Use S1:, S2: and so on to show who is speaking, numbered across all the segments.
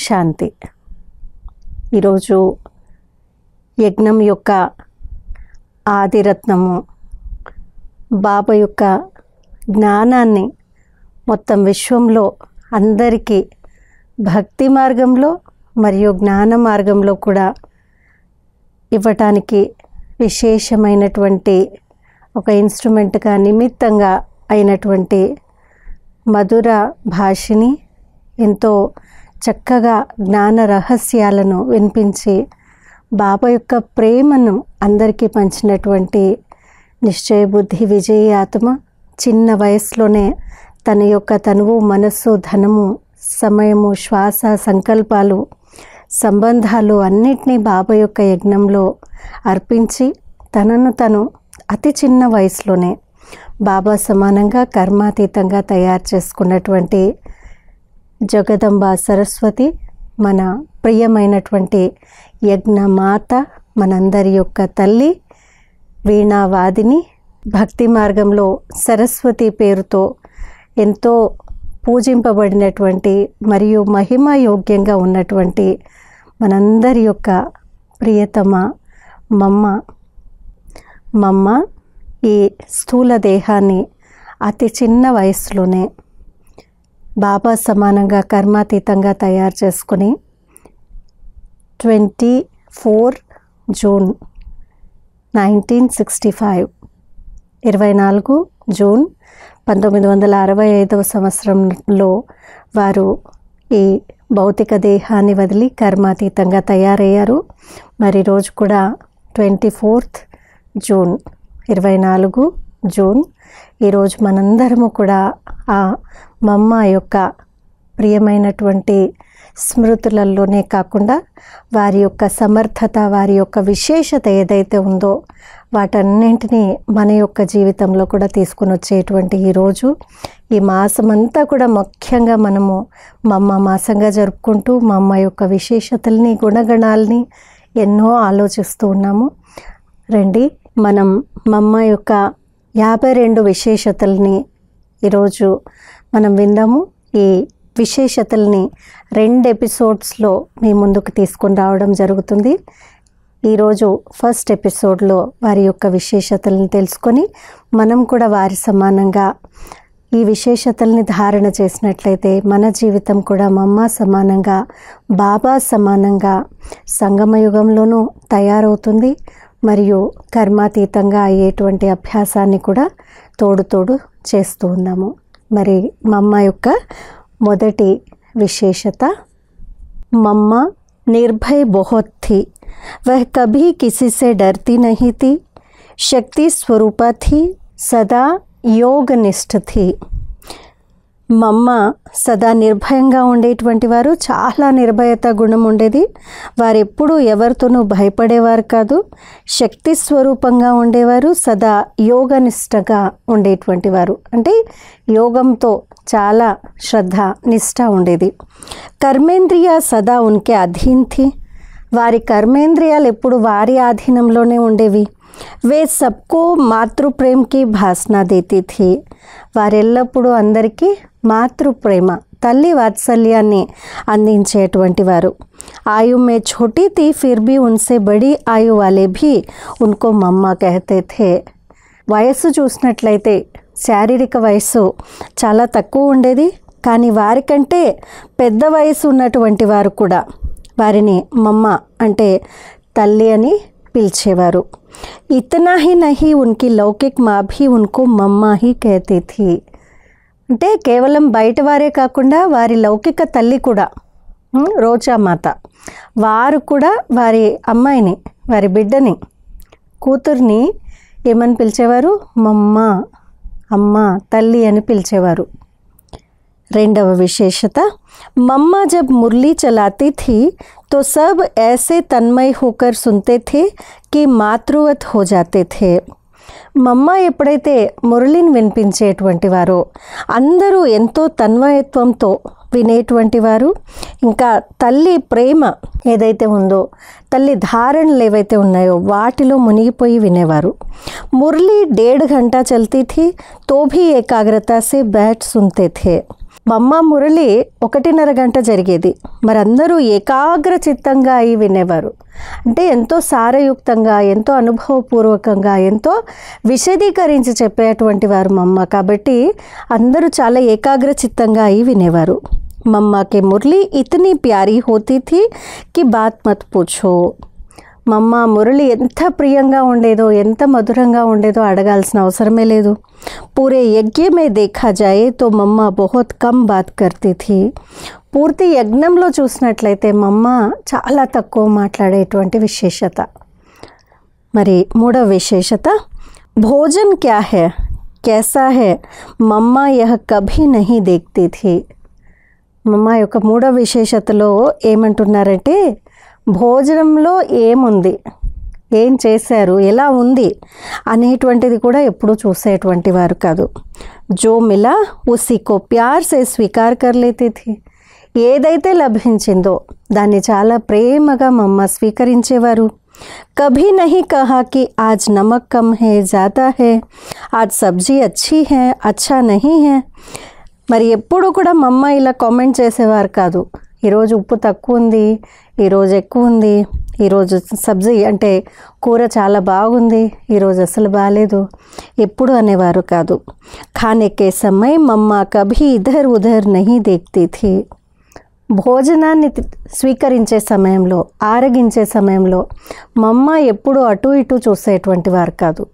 S1: శాంతి. ఈరోజు యజ్ఞం యొక్క ఆదిరత్నము బాబా యొక్క జ్ఞానాన్ని మొత్తం విశ్వంలో అందరికీ భక్తి మార్గంలో మరియు జ్ఞాన మార్గంలో కూడా ఇవ్వటానికి విశేషమైనటువంటి ఒక ఇన్స్ట్రుమెంట్గా నిమిత్తంగా అయినటువంటి మధుర భాషని ఎంతో చక్కగా జ్ఞాన రహస్యాలను వినిపించి బాబా యొక్క ప్రేమను అందరికీ పంచినటువంటి నిశ్చయ బుద్ధి విజయ ఆత్మ చిన్న వయసులోనే తన యొక్క తనువు మనస్సు ధనము సమయము శ్వాస సంకల్పాలు సంబంధాలు అన్నిటినీ బాబా యొక్క యజ్ఞంలో అర్పించి తనను తను అతి చిన్న వయసులోనే బాబా సమానంగా కర్మాతీతంగా తయారు చేసుకున్నటువంటి జగదంబ సరస్వతి మన ప్రియమైనటువంటి యజ్ఞమాత మనందరి యొక్క తల్లి వీణావాదిని భక్తి మార్గంలో సరస్వతి పేరుతో ఎంతో పూజింపబడినటువంటి మరియు మహిమ యోగ్యంగా ఉన్నటువంటి మనందరి యొక్క ప్రియతమ మమ్మ ఈ స్థూల దేహాన్ని అతి చిన్న వయసులోనే బాబా సమానంగా కర్మాతీతంగా తయారు చేసుకుని 24 జూన్ 1965 24 జూన్ 1965 సంవత్సరంలో వారు ఈ భౌతిక దేహాన్ని వదిలి కర్మాతీతంగా తయారయ్యారు. మరి రోజు కూడా 24 జూన్ 24 జూన్ ఈరోజు మనందరము కూడా ఆ మమ్మ యొక్క ప్రియమైనటువంటి స్మృతులలోనే కాకుండా వారి యొక్క సమర్థత వారి యొక్క విశేషత ఏదైతే ఉందో వాటన్నింటినీ మన యొక్క జీవితంలో కూడా తీసుకుని వచ్చేటువంటి ఈరోజు ఈ మాసమంతా కూడా ముఖ్యంగా మనము మమ్మ మాసంగా జరుపుకుంటూ మమ్మ యొక్క విశేషతల్ని గుణగణాలని ఎన్నో ఆలోచిస్తూ ఉన్నాము. రండి మనం మమ్మ యొక్క 52 విశేషతల్ని ఈరోజు మనం విందాము. ఈ విశేషతల్ని 2 ఎపిసోడ్స్లో మీ ముందుకు తీసుకొని రావడం జరుగుతుంది. ఈరోజు ఫస్ట్ ఎపిసోడ్లో వారి యొక్క విశేషతల్ని తెలుసుకొని మనం కూడా వారి సమానంగా ఈ విశేషతల్ని ధారణ చేసినట్లయితే మన జీవితం కూడా మమ్మ సమానంగా బాబా సమానంగా సంగమయుగంలోనూ తయారవుతుంది. మరియు కర్మాతీతంగా అయ్యేటువంటి అభ్యాసాన్ని కూడా తోడు చేస్తూ ఉన్నాము. మరి మమ్మ యొక్క మొదటి విశేషత, మమ్మ నిర్భయ బహుత్ థీ, వహ్ కభీ కిసీ సే డర్తీ నహీ థీ, శక్తి స్వరూప థీ, సదా యోగనిష్ఠ థీ. మమ్మ సదా నిర్భయంగా ఉండేటువంటి వారు, చాలా నిర్భయత గుణం ఉండేది. వారు ఎప్పుడూ ఎవరితోనూ భయపడేవారు కాదు. శక్తి స్వరూపంగా ఉండేవారు, సదా యోగనిష్టగా ఉండేటువంటి వారు, అంటే యోగంతో చాలా శ్రద్ధ నిష్ఠ ఉండేది. కర్మేంద్రియ సదా ఉన్కే అధీన్ థీ, వారి కర్మేంద్రియాలు ఎప్పుడు వారి ఆధీనంలోనే ఉండేవి. వే సబ్కో మాతృప్రేమకి భాసన దేతి థీ, వారెల్లప్పుడూ అందరికీ మాతృప్రేమ తల్లి వాత్సల్యాన్ని అందించేటువంటి వారు. ఆయు మే ఛోటీ థీ ఫిర్ భీ ఉన్సే బడి ఆయు వాలే భీ ఉన్కో మమ్మ కహతే థే. వయస్సు చూసినట్లయితే శారీరక వయస్సు చాలా తక్కువ ఉండేది, కానీ వారికంటే పెద్ద వయసు ఉన్నటువంటి వారు కూడా వారిని మమ్మ అంటే తల్లి అని పిలిచేవారు. ఇతనా హీ నహీ ఉన్కి లౌకిక్ మా భీ ఉన్కో మమ్మ హీ కహతే థీ, అంటే కేవలం బయట వారే కాకుండా వారి లౌకిక తల్లి కూడా రోజామాత వారు కూడా వారి అమ్మాయిని వారి బిడ్డని కూతుర్ని ఏమని పిలిచేవారు? మమ్మ, అమ్మ, తల్లి అని పిలిచేవారు. రెండవ విశేషత, मम्मा जब मुरली चलाती थी तो सब ऐसे तन्मय होकर सुनते थे कि मातृवत हो जाते थे. మమ్మ ఎప్పుడైతే మురళిని వినిపించేటువంటి వారో అందరూ ఎంతో తన్మయత్వంతో వినేటువంటి వారు. ఇంకా తల్లి ప్రేమ ఏదైతే ఉందో, తల్లి ధారణలు ఏవైతే ఉన్నాయో వాటిలో మునిగిపోయి వినేవారు. మురళి 1.5 घंटा चलती थी तो भी एकाग्रता से बैठ सुनते थे. మమ్మ మురళి 1.5 గంట జరిగేది. మరి అందరూ ఏకాగ్ర చిత్తంగా అయి వినేవారు. అంటే ఎంతో సారయుక్తంగా, ఎంతో అనుభవపూర్వకంగా, ఎంతో విశదీకరించి చెప్పేటువంటి వారు మమ్మ. కాబట్టి అందరూ చాలా ఏకాగ్ర చిత్తంగా అయి వినేవారు. మమ్మ కే మురళి ఇతనీ ప్యారీ హోతీ థీ కి బాత్ మత్ పూఛో. మమ్మ మురళి ఎంత ప్రియంగా ఉండేదో, ఎంత మధురంగా ఉండేదో అడగాల్సిన అవసరమే లేదు. పూరే యజ్ఞ మే దేఖా జాయే తో మమ్మ బహుత్ కమ్ బాత్ కర్తీ థీ. పూర్తి యజ్ఞంలో చూసినట్లయితే మమ్మ చాలా తక్కువ మాట్లాడేటువంటి విశేషత. మరి మూడవ విశేషత, భోజన్ క్యా హై कैसा है మమ్మ యహ కభీ నహీ దేఖ్తీ థీ. మమ్మ యొక్క మూడవ విశేషతలో ఏమంటున్నారంటే, భోజనంలో ఏముంది, ఏం చేశారు, ఎలా ఉంది అనేటువంటిది కూడా ఎప్పుడూ చూసేటువంటి వారు కాదు. జో మిలా ఉసికో ప్యార్ సే స్వీకార్ కర్ లేతీ థీ. ఏదైతే లభించిందో దాన్ని చాలా ప్రేమగా మమ్మ స్వీకరించేవారు. కభీ నహీ కహా కి ఆజ్ నమక్ కమ్ హై జ్యాదా హై, ఆజ్ సబ్జీ అచ్చి హై అచ్చా నహీ హై. మరి ఎప్పుడు కూడా మమ్మ ఇలా కామెంట్ చేసేవారు కాదు. ఈరోజు ఉప్పు తక్కువ ఉంది, ఈరోజు ఎక్కువ ఉంది, ఈరోజు సబ్జీ అంటే కూర చాలా బాగుంది, ఈరోజు అసలు బాగాలేదు, ఎప్పుడు అనేవారు కాదు. ఖానే కే సమయ మమ్మ కభీ ఇధర్ ఉధర్ నహీ దేఖ్తీ థీ. భోజనాన్ని స్వీకరించే సమయంలో, ఆరగించే సమయంలో మమ్మ ఎప్పుడు అటు ఇటు చూసేటువంటి వారు కాదు.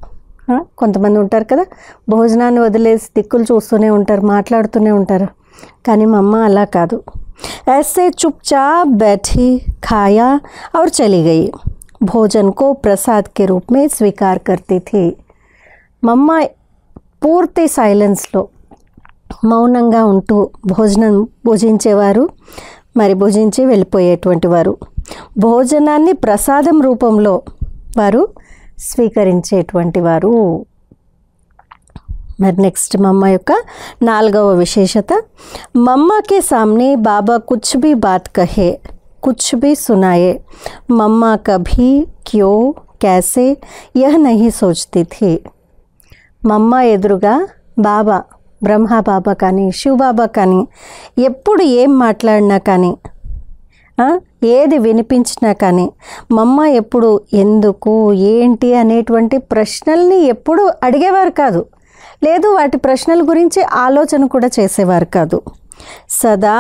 S1: కొంతమంది ఉంటారు కదా, భోజనాన్ని వదిలేసి దిక్కులు చూస్తూనే ఉంటారు, మాట్లాడుతూనే ఉంటారు. కానీ మమ్మ అలా కాదు. ऐसे चुपचाप बैठी, खाया और चली गई. भोजन को प्रसाद के रूप में स्वीकार करती थी. మమ్మ పూర్తి సైలెన్స్లో మౌనంగా ఉంటూ భోజనం భుజించేవారు, మరి భుజించి వెళ్ళిపోయేటువంటి వారు. భోజనాన్ని ప్రసాదం రూపంలో వారు స్వీకరించేటువంటి వారు. మరి నెక్స్ట్ మమ్మ యొక్క 4వ విశేషత, మమ్మ కే సామ్నే బాబా కుచ్ భీ బాత్ కహే కుచ్ భీ సునాయే మమ్మ కభీ క్యో कैसे यह नहीं सोचती थी. మమ్మ ఎదురుగా బాబా, బ్రహ్మ బాబా కానీ శివబాబా కానీ ఎప్పుడు ఏం మాట్లాడినా కానీ, ఏది వినిపించినా కానీ మమ్మ ఎప్పుడు ఎందుకు ఏంటి అనేటువంటి ప్రశ్నల్ని ఎప్పుడు అడిగేవారు కాదు. లేదు, వాటి ప్రశ్నల గురించి ఆలోచన కూడా చేసేవారు కాదు. సదా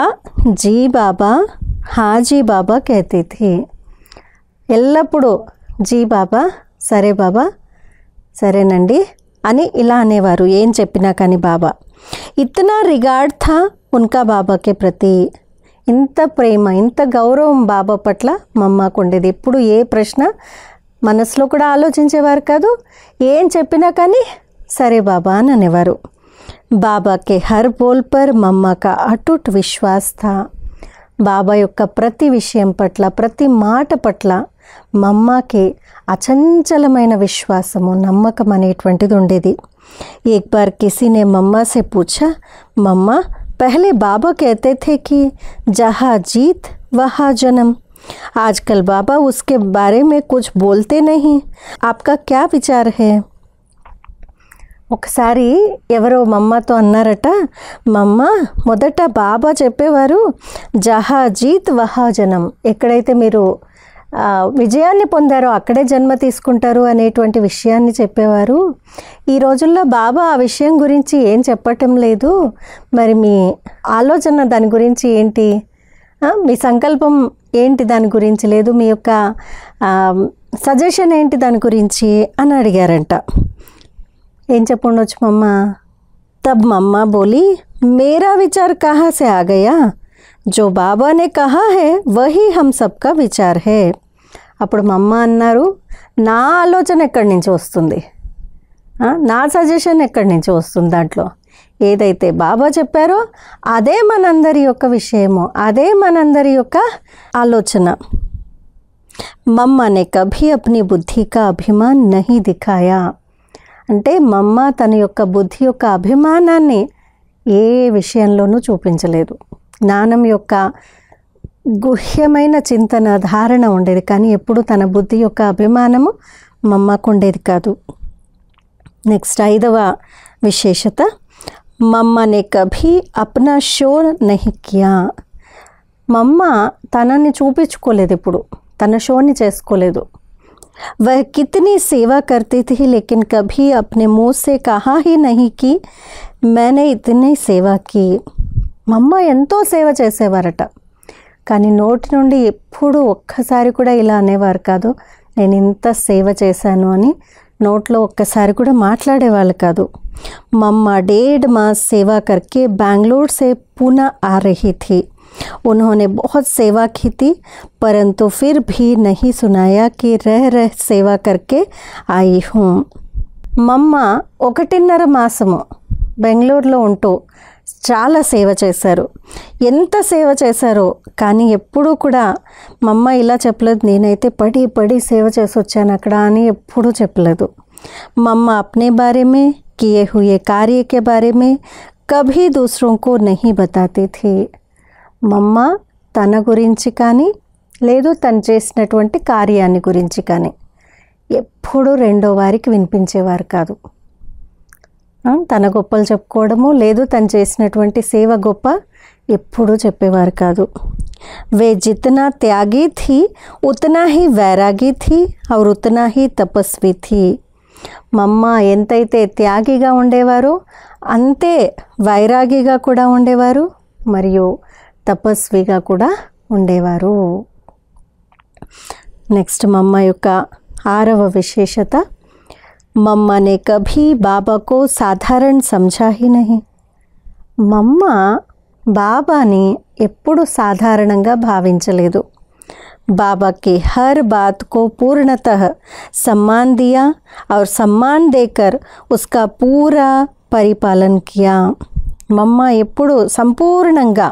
S1: జీ బాబా హాజీ బాబా कहती थी. ఎల్లప్పుడూ జీ బాబా, సరే బాబా, సరేనండి అని ఇలా అనేవారు, ఏం చెప్పినా కానీ బాబా. ఇతనా రిగార్డ్ థా ఉన్కా బాబాకే ప్రతి. ఇంత ప్రేమ, ఇంత గౌరవం బాబా పట్ల మమ్మకు ఉండేది. ఎప్పుడు ఏ ప్రశ్న మనసులో కూడా ఆలోచించేవారు కాదు, ఏం చెప్పినా కానీ సరే బాబా అని అనేవారు. బాబా కే హర్ బోల్ పర్ మమ్మ కా అటుట్ విశ్వాస్ థా. బాబా యొక్క ప్రతి విషయం పట్ల, ప్రతి మాట పట్ల మమ్మకి అచంచలమైన విశ్వాసము, నమ్మకం అనేటువంటిది ఉండేది. ఏక్ బార్ కిసీనే మమ్మ సే పూఛా, మమ్మ పహలే బాబా कहते थे कि जहाँ जीत वहाँ जन्म. आजकल बाबा उसके बारे में कुछ बोलते नहीं, आपका क्या विचार है. ఒకసారి ఎవరో మమ్మతో అన్నారట, మమ్మ మొదట బాబా చెప్పేవారు జహా జీత్ వహా జనం, ఎక్కడైతే మీరు విజయాన్ని పొందారో అక్కడే జన్మ తీసుకుంటారు అనేటువంటి విషయాన్ని చెప్పేవారు. ఈ రోజుల్లో బాబా ఆ విషయం గురించి ఏం చెప్పటం లేదు. మరి మీ ఆలోచన దాని గురించి ఏంటి, మీ సంకల్పం ఏంటి దాని గురించి, లేదు మీ యొక్క సజెషన్ ఏంటి దాని గురించి అని అడిగారంట. ఏం చెప్పుండొచ్చు మమ్మ? తబ్ మమ్మ బోలి, మేరా విచార్ కహా సే ఆ గయా, జో బాబా నే కహా హై వహీ హమ్ సబ్కా విచార్ హై. అప్పుడు మమ్మ అన్నారు, నా ఆలోచన ఎక్కడి నుంచి వస్తుంది, నా సజెషన్ ఎక్కడి నుంచి వస్తుంది, దాంట్లో ఏదైతే బాబా చెప్పారో అదే మనందరి యొక్క విషయము, అదే మనందరి యొక్క ఆలోచన. మమ్మనే కభీ అప్ని బుద్ధి కా అభిమాన్ నహీ దిఖాయా. అంటే మమ్మ తన యొక్క బుద్ధి యొక్క అభిమానాన్ని ఏ విషయంలోనూ చూపించలేదు. జ్ఞానం యొక్క గుహ్యమైన చింతన, ధారణ ఉండేది, కానీ ఎప్పుడు తన బుద్ధి యొక్క అభిమానము మమ్మకు ఉండేది కాదు. నెక్స్ట్ 5వ విశేషత, मम्मा ने कभी अपना शोर नहीं किया. మమ్మ తనని చూపించుకోలేదు, ఇప్పుడు తన షోని చేసుకోలేదు. वह कितनी सेवा करती थी लेकिन कभी अपने मुंह से कहा ही नहीं कि मैंने इतनी सेवा की. మమ్మ ఎంతో సేవ చేసేవారట, కానీ నోటి నుండి ఎప్పుడు ఒక్కసారి కూడా ఇలా అనేవారు కాదు, నేను ఇంత సేవ చేశాను అని నోట్లో ఒక్కసారి కూడా మాట్లాడేవాళ్ళు కాదు. మమ్మ 1.5 मास सेवा करके बेंगलोर से पुणे आ रही थी. उन्होंने बहुत सेवा की थी, परंतु फिर भी नहीं सुनाया कि रह सेवा करके आई हूँ. మమ్మ 1.5 మాసము బెంగళూరులో ఉంటూ చాలా సేవ చేశారు. ఎంత సేవ చేశారో కానీ ఎప్పుడూ కూడా మమ్మ ఇలా చెప్పలేదు, నేనైతే పడి సేవ చేసి వచ్చాను అక్కడ అని ఎప్పుడూ చెప్పలేదు. మమ్మ अपने बारे में किए हुए कार्य के बारे में कभी दूसरों को नहीं बताती थी. మమ్మ తన గురించి కానీ లేదు తను చేసినటువంటి కార్యాన్ని గురించి కానీ ఎప్పుడూ రెండో వారికి వినిపించేవారు కాదు. తన గొప్పలు చెప్పుకోవడము లేదు తను చేసినటువంటి సేవ గొప్ప ఎప్పుడూ చెప్పేవారు కాదు. वे जितना त्यागी थी उतना ही वैरागी थी और उतना ही तपस्वी थी. మమ్మ ఎంతైతే త్యాగిగా ఉండేవారో అంతే వైరాగిగా కూడా ఉండేవారు మరియు తపస్విగా కూడా ఉండేవారు. నెక్స్ట్ మమ్మ యొక్క 6వ విశేషత, मम्मा ने कभी बाबा को साधारण समझा ही नहीं. మమ్మ బాబాని ఎప్పుడు సాధారణంగా భావించలేదు. बाबा की हर बात को पूर्णतः सम्मान दिया और सम्मान देकर उसका पूरा परिपालन किया. మమ్మ ఎప్పుడు సంపూర్ణంగా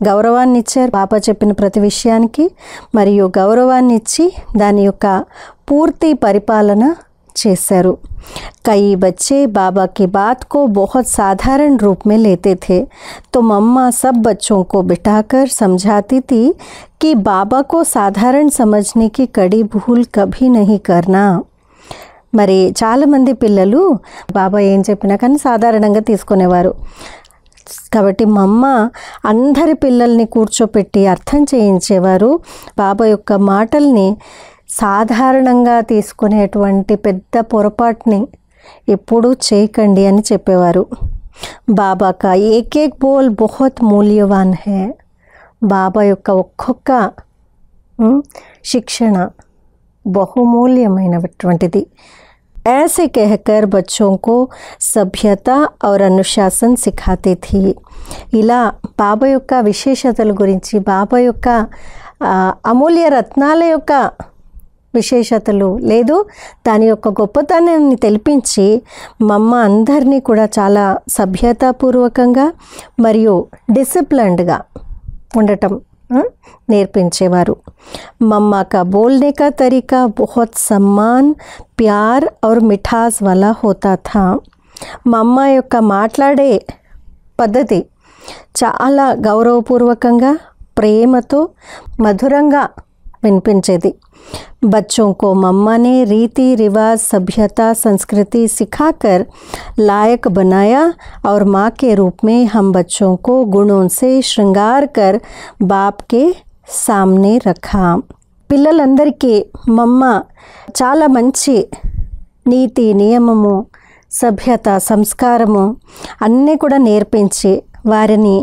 S1: గౌరవాన్ని ఇచ్చారు బాబా చెప్పిన ప్రతి విషయానికి, మరియు గౌరవాన్ని ఇచ్చి దాని యొక్క పూర్తి పరిపాలన చేశారు. कई बच्चे बाबा की बात को बहुत साधारण रूप में लेते थे, तो मम्मा सब बच्चों को बिठाकर समझाती थी कि बाबा को साधारण समझने की कड़ी भूल कभी नहीं करना. మరి చాలామంది పిల్లలు బాబా ఏం చెప్పినా కానీ సాధారణంగా తీసుకునేవారు. కాబట్టి మమ్మ అందరి పిల్లల్ని కూర్చోపెట్టి అర్థం చేయించేవారు. బాబా యొక్క మాటల్ని సాధారణంగా తీసుకునేటువంటి పెద్ద పొరపాటుని ఎప్పుడూ చేయకండి అని చెప్పేవారు. బాబా కా ఏక్ ఏక్ బోల్ బహుత్ మూల్యవాన్ హై. బాబా యొక్క ఒక్కొక్క శిక్షణ బహుమూల్యమైనటువంటిది. ऐसे कहकर बच्चों को सभ्यता और अनुशासन सिखाती थी. ఇలా బాబా యొక్క విశేషతల గురించి బాబా యొక్క అమూల్య రత్నాల యొక్క విశేషతలు లేదు దాని యొక్క గొప్పతనాన్ని తెలిపించి మమ్మ అందరినీ కూడా చాలా సభ్యతాపూర్వకంగా మరియు డిసిప్లిన్డ్గా ఉండటం నేర్పించేవారు. मम्मा का बोलने का तरीका बहुत सम्मान, प्यार और मिठास वाला होता था. మమ్మ యొక్క మాట్లాడే పద్ధతి చాలా గౌరవపూర్వకంగా ప్రేమతో మధురంగా వినిపించేది. बच्चों को मम्मा ने रीति रिवाज सभ्यता संस्कृति सिखाकर लायक बनाया और माँ के रूप में हम बच्चों को गुणों से श्रृंगार कर बाप के सामने रखा. పిల్లలందరికీ మమ్మ చాలా మంచి నీతి నియమము సభ్యత సంస్కారము అన్నీ కూడా నేర్పించి వారిని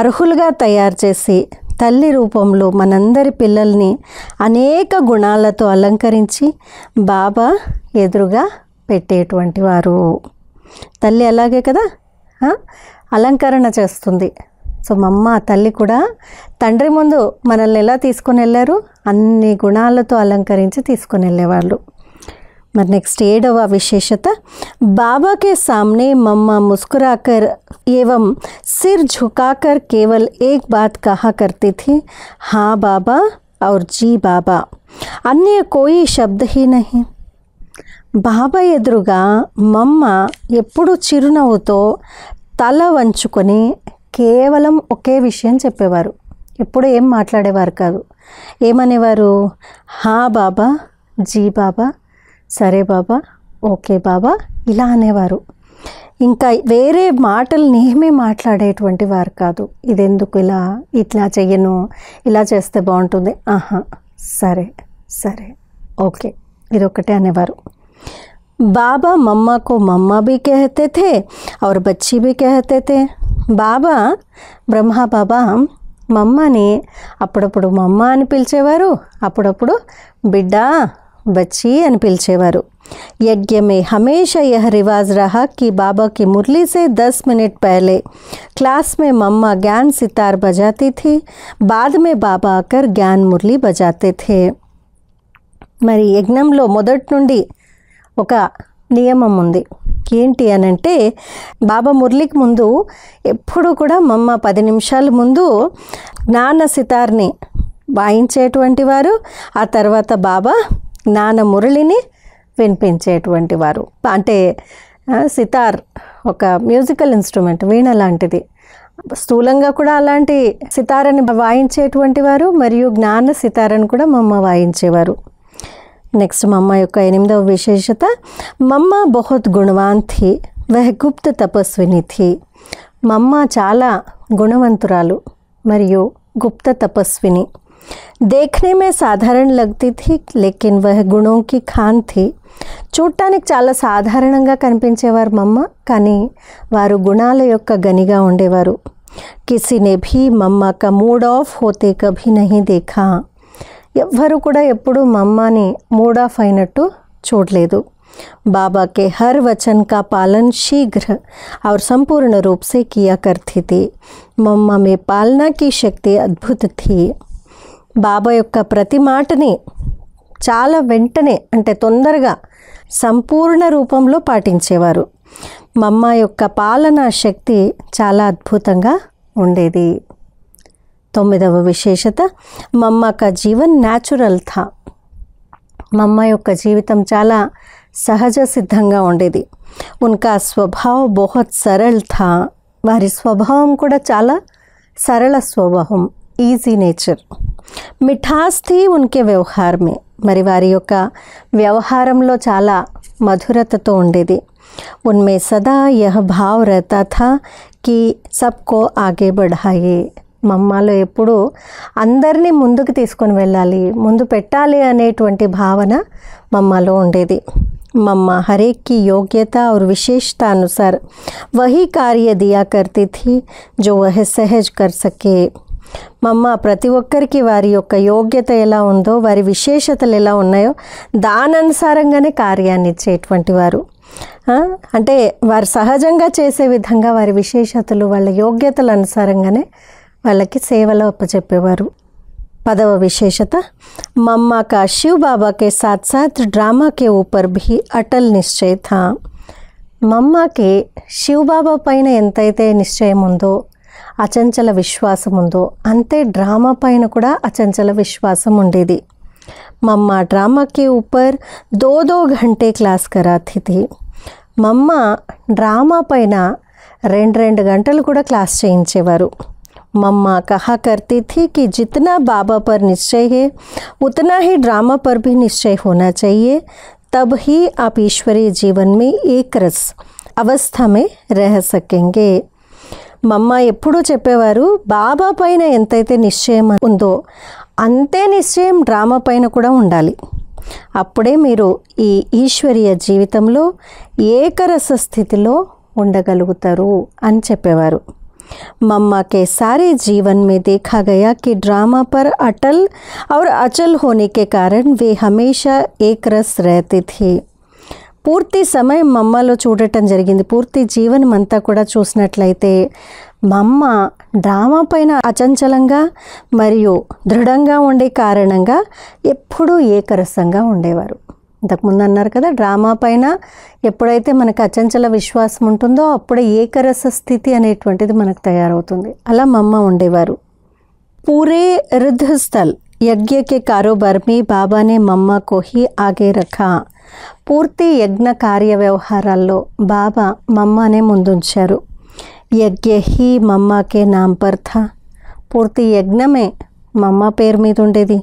S1: అర్హులుగా తయారు చేసి తల్లి రూపంలో మనందరి పిల్లల్ని అనేక గుణాలతో అలంకరించి బాబా ఎదురుగా పెట్టేటువంటి వారు. తల్లి అలాగే కదా అలంకరణ చేస్తుంది. సో మమ్మ తల్లి కూడా తండ్రి ముందు మనల్ని ఎలా తీసుకొని వెళ్ళారు అన్ని గుణాలతో అలంకరించి తీసుకొని వెళ్ళేవాళ్ళు. మరి నెక్స్ట్ 7వ విశేషత, बाबा के सामने मम्मा मुस्कुराकर एवं सिर झुकाकर केवल एक बात कहा करती थी, हाँ बाबा और जी बाबा. अन्य कोई शब्द ही नहीं. బాబా ఎదురుగా మమ్మ ఎప్పుడు చిరునవ్వుతో తల వంచుకొని కేవలం ఒకే విషయం చెప్పేవారు. ఎప్పుడు ఏం మాట్లాడేవారు కాదు. ఏమనేవారు? హా బాబా, జీ బాబా, సరే బాబా, ఓకే బాబా ఇలా అనేవారు. ఇంకా వేరే మాటలు ఏమీ మాట్లాడేటువంటి వారు కాదు. ఇదెందుకు ఇలా, ఇట్లా చెయ్యను, ఇలా చేస్తే బాగుంటుంది, ఆహా సరే సరే ఓకే, ఇదొక్కటే అనేవారు. बाबा मम्मा को मम्मा भी कहते थे और बच्ची भी कहते थे. బాబా బ్రహ్మ బాబా మమ్మని అప్పుడప్పుడు మమ్మ అని పిలిచేవారు, అప్పుడప్పుడు బిడ్డ బచ్చి అని పిలిచేవారు. यज्ञ में हमेशा यह रिवाज रहा कि बाबा की मुरली से 10 मिनट पहले क्लास में मम्मा ज्ञान सितार बजाती थी, बाद में बाबा आकर ज्ञान मुरली बजाते थे. మరి యజ్ఞంలో మొదటి నుండి ఒక నియమం ఉంది. ఏంటి అనంటే బాబా మురళికి ముందు ఎప్పుడు కూడా మమ్మ 10 నిమిషాల ముందు జ్ఞాన సితార్ని వాయించేటువంటి వారు, ఆ తర్వాత బాబా జ్ఞాన మురళిని వినిపించేటువంటి వారు. అంటే సితార్ ఒక మ్యూజికల్ ఇన్స్ట్రుమెంట్, వీణ లాంటిది. స్థూలంగా కూడా అలాంటి సితారని వాయించేటువంటి వారు, మరియు జ్ఞాన సితారని కూడా మమ్మ వాయించేవారు. నెక్స్ట్ మమ్మ యొక్క 8వ విశేషత, మమ్మ బహుత్ గుణవాన్ థీ వహ్ గుప్త తపస్విని థీ. మమ్మ చాలా గుణవంతురాలు మరియు గుప్త తపస్విని. देखने में साधारण लगती थी लेकिन वह गुणों की खान थी. చూడటానికి చాలా సాధారణంగా కనిపించేవారు మమ్మ, కానీ వారు గుణాల యొక్క గనిగా ఉండేవారు. किसी ने भी मम्मा का मूड ऑफ होते कभी नहीं देखा. ఎవ్వరు కూడా ఎప్పుడు మమ్మని మూడ్ ఆఫ్ అయినట్టు చూడలేదు. बाबा के हर वचन का पालन शीघ्र और संपूर्ण रूप से किया करती थी. मम्मा में पालना की शक्ति अद्भुत थी. బాబా యొక్క ప్రతి మాటని చాలా వెంటనే, అంటే తొందరగా, సంపూర్ణ రూపంలో పాటించేవారు. మమ్మ యొక్క పాలనా శక్తి చాలా అద్భుతంగా ఉండేది. 9వ విశేషత, మమ్మ కా జీవన్ న్యాచురల్ థా. మమ్మ యొక్క జీవితం చాలా సహజ సిద్ధంగా ఉండేది. ఉన్కా స్వభావ్ బహుత్ సరళ్ థా. వారి స్వభావం కూడా చాలా సరళ స్వభావం, ఈజీ నేచర్. మిఠాస్ థీ ఉన్కే వ్యవహార్ మే. మరి వారి యొక్క వ్యవహారంలో చాలా మధురతతో ఉండేది. ఉన్మే సదా యహ్ భావ్ రహతా థా కి సబ్కో ఆగే బఢాయే. మమ్మలో ఎప్పుడూ అందరినీ ముందుకు తీసుకొని వెళ్ళాలి, ముందు పెట్టాలి అనేటువంటి భావన మమ్మలో ఉండేది. मम्मा हर एक की योग्यता और विशेषता अनुसार वही कार्य दिया करती थी जो वह सहज कर सके. మమ్మ ప్రతి ఒక్కరికి వారి యొక్క యోగ్యత ఎలా ఉందో, వారి విశేషతలు ఎలా ఉన్నాయో దాని అనుసారంగానే కార్యాన్ని ఇచ్చేటువంటి వారు. అంటే వారు సహజంగా చేసే విధంగా వారి విశేషతలు, వాళ్ళ యోగ్యతల అనుసారంగానే వాళ్ళకి సేవలు అప్పచెప్పేవారు. 10వ విశేషత, मम्मा का शिव बाबा के साथ साथ ड्रामा के ऊपर भी अटल निश्चय था. మమ్మకి శివబాబా పైన ఎంతైతే నిశ్చయం ఉందో, అచంచల విశ్వాసం ఉందో, అంతే డ్రామా పైన కూడా అచంచల విశ్వాసం ఉండేది. మమ్మ డ్రామా के ऊपर 2-2 घंटे क्लास कराती थी. మమ్మ డ్రామా పైన 2 గంటలు కూడా క్లాస్ చేయించేవారు. मम्मा कहा करती थी कि जितना बाबा पर निश्चय है उतना ही ड्रामा पर भी निश्चय होना चाहिए, तब ही आप ईश्वरीय जीवन में एक रस अवस्था में रह सकेंगे. మమ్మ ఎప్పుడూ చెప్పేవారు, బాబా పైన ఎంతైతే నిశ్చయం ఉందో అంతే నిశ్చయం డ్రామా పైన కూడా ఉండాలి. అప్పుడే మీరు ఈ ఈశ్వరీయ జీవితంలో ఏకరస స్థితిలో ఉండగలుగుతారు అని చెప్పేవారు. मम्मा के सारे जीवन में देखा गया कि ड्रामा पर अटल और अचल होने के कारण वे हमेशा एक रस रहती थी. పూర్తి సమయం మమ్మలో చూడటం జరిగింది. పూర్తి జీవనం అంతా కూడా చూసినట్లయితే మమ్మ డ్రామా పైన అచంచలంగా మరియు దృఢంగా ఉండే కారణంగా ఎప్పుడూ ఏకరసంగా ఉండేవారు. ఇంతకుముందు అన్నారు కదా, డ్రామా పైన ఎప్పుడైతే మనకు అచంచల విశ్వాసం ఉంటుందో అప్పుడే ఏకరస స్థితి అనేటువంటిది మనకు తయారవుతుంది. అలా మమ్మ ఉండేవారు. పూరే రుద్ధస్థల్ యజ్ఞ కే కారోబార్ మే బాబానే మమ్మ కో హీ ఆగే రఖా. పూర్తి యజ్ఞ కార్య వ్యవహారాల్లో బాబా మమ్మనే ముందుంచారు. యజ్ఞ హీ మమ్మకే నామ్ పర్ థా. పూర్తి యజ్ఞమే మమ్మ పేరు మీద ఉండేది.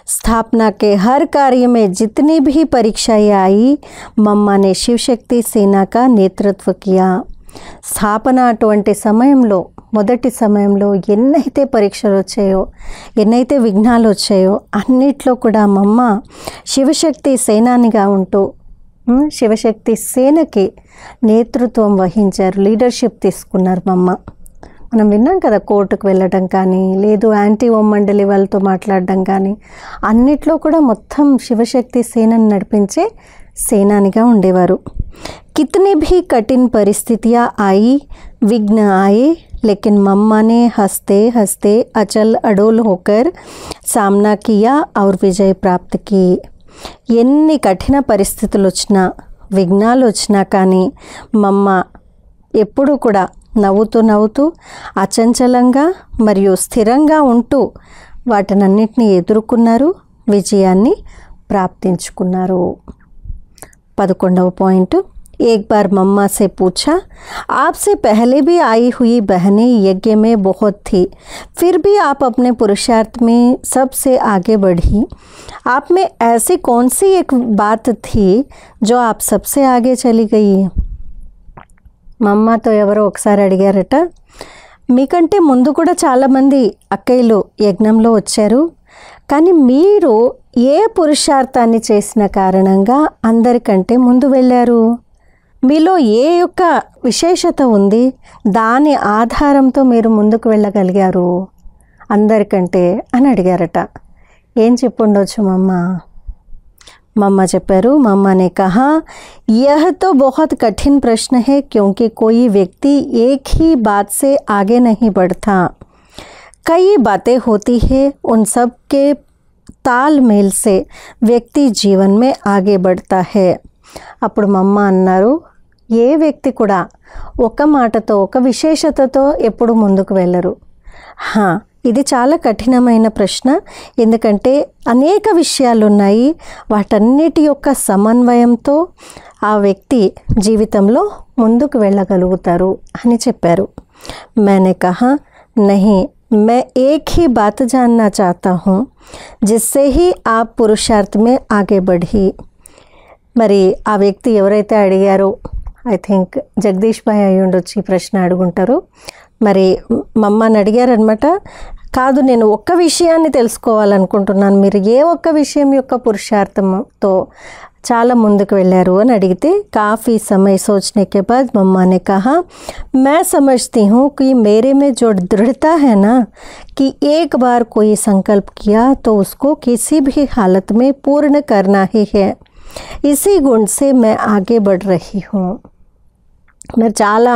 S1: स्थापना के हर कार्य में जितनी भी परीक्षाएं आई, मम्मा ने शिव शक्ति सेना का नेतृत्व किया. స్థాపన అటువంటి సమయంలో, మొదటి సమయంలో ఎన్నైతే పరీక్షలు వచ్చాయో, ఎన్నైతే విఘ్నాలు వచ్చాయో అన్నిట్లో కూడా మమ్మ శివశక్తి సేనానిగా ఉంటూ శివశక్తి సేనకి నేతృత్వం వహించారు, లీడర్షిప్ తీసుకున్నారు మమ్మ. మనం విన్నాం కదా, కోర్టుకు వెళ్ళడం కానీ, లేదు యాంటీ ఓం మండలి వాళ్ళతో మాట్లాడడం కానీ, అన్నిట్లో కూడా మొత్తం శివశక్తి సేనని నడిపించే సేనానిగా ఉండేవారు. కితనీ భీ కఠిన్ పరిస్థితియా आई, विघ्न आए, लेकिन मम्मा ने हंसते हंसते अचल अडोल होकर सामना किया और विजय प्राप्त की. ఎన్ని కఠిన పరిస్థితులు వచ్చినా, విఘ్నాలు వచ్చినా కానీ మమ్మ ఎప్పుడూ కూడా నవ్వుతూ నవ్వుతూ అచంచలంగా మరియు స్థిరంగా ఉంటూ వాటినన్నిటినీ ఎదుర్కొన్నారు, విజయాన్ని ప్రాప్తించుకున్నారు. 11వ పాయింట్. एक बार मम्मा से पूछा, आपसे पहले भी आई हुई बहनें यज्ञ में बहुत थी, फिर भी आप अपने पुरुषार्थ में सबसे आगे बढ़ी. आप में ऐसी कौन सी एक बात थी जो आप सबसे आगे चली गई? మమ్మతో ఎవరో ఒకసారి అడిగారట, మీకంటే ముందు కూడా చాలామంది అక్కయ్యలు యజ్ఞంలో వచ్చారు, కానీ మీరు ఏ పురుషార్థాన్ని చేసిన కారణంగా అందరికంటే ముందు వెళ్ళారు? మీలో ఏ యొక్క విశేషత ఉంది, దాని ఆధారంతో మీరు ముందుకు వెళ్ళగలిగారు అందరికంటే అని అడిగారట. ఏం చెప్పుండొచ్చు మమ్మ? मम्मा చెప్పారు, मम्मा ने कहा, यह तो बहुत कठिन प्रश्न है क्योंकि कोई व्यक्ति एक ही बात से आगे नहीं बढ़ता. कई बातें होती है, उन सब के तालमेल से व्यक्ति जीवन में आगे बढ़ता है. అప్పుడు మమ్మ అన్నారు, ఏ వ్యక్తి కూడా ఒక మాటతో, ఒక విశేషతతో ఎప్పుడు ముందుకు వెళ్ళరు. ఇది చాలా కఠినమైన ప్రశ్న, ఎందుకంటే అనేక విషయాలు ఉన్నాయి, వాటన్నిటి యొక్క సమన్వయంతో ఆ వ్యక్తి జీవితంలో ముందుకు వెళ్ళగలుగుతారు అని చెప్పారు. मैंने कहा, नहीं, मैं एक ही बात जानना चाहता हूँ जिससे ही आप पुरुषार्थ में आगे बढ़ी. మరి ఆ వ్యక్తి ఎవరైతే అడిగారో, ఐ థింక్ జగదీష్ భాయ్ అయి ఉండొచ్చు ఈ ప్రశ్న అడుగుంటారు. మరి మమ్మని అడిగారనమాట, కాదు నేను ఒక్క విషయాన్ని తెలుసుకోవాలనుకుంటున్నాను, మీరు ఏ ఒక్క విషయం యొక్క పురుషార్థంతో చాలా ముందుకు వెళ్ళారు అని అడిగితే, काफ़ी समय सोचने के बाद मम्मा ने कहा, मैं समझती हूँ कि मेरे में जो दृढ़ता है ना, कि एक बार कोई संकल्प किया तो उसको किसी भी हालत में पूर्ण करना ही है, इसी गुण से मैं आगे बढ़ रही हूँ. మరి చాలా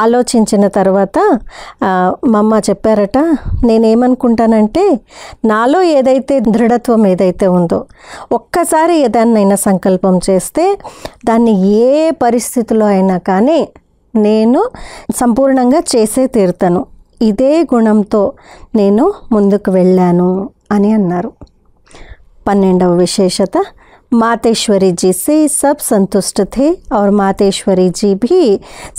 S1: ఆలోచించిన తర్వాత మమ్మ చెప్పారట, నేనేమనుకుంటానంటే నాలో ఏదైతే దృఢత్వం ఏదైతే ఉందో, ఒక్కసారి ఏదైనా సంకల్పం చేస్తే దాన్ని ఏ పరిస్థితిలో అయినా కానీ నేను సంపూర్ణంగా చేసే తీరుతాను, ఇదే గుణంతో నేను ముందుకు వెళ్ళాను అని అన్నారు. 12వ విశేషత. मातेश्वरी जी से सब संतुष्ट थे और मातेश्वरी जी भी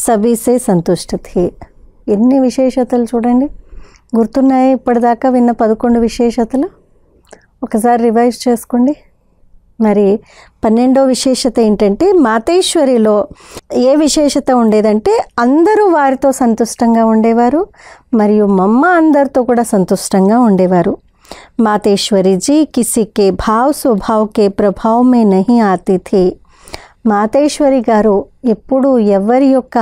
S1: सभी से संतुष्ट थे. ఎన్ని విశేషతలు చూడండి, గుర్తున్నాయి ఇప్పటిదాకా విన్న 11 విశేషతలు? ఒకసారి రివైజ్ చేసుకోండి. మరి 12వ విశేషత ఏంటంటే, మాతేశ్వరిలో ఏ విశేషత ఉండేదంటే అందరూ వారితో సంతుష్టంగా ఉండేవారు, మరియు మమ్మ అందరితో కూడా సంతుష్టంగా ఉండేవారు. मातेश्वरी जी किसी के भाव स्वभाव के प्रभाव में नहीं आती थी. మాతేశ్వరి గారు ఎప్పుడు ఎవరి యొక్క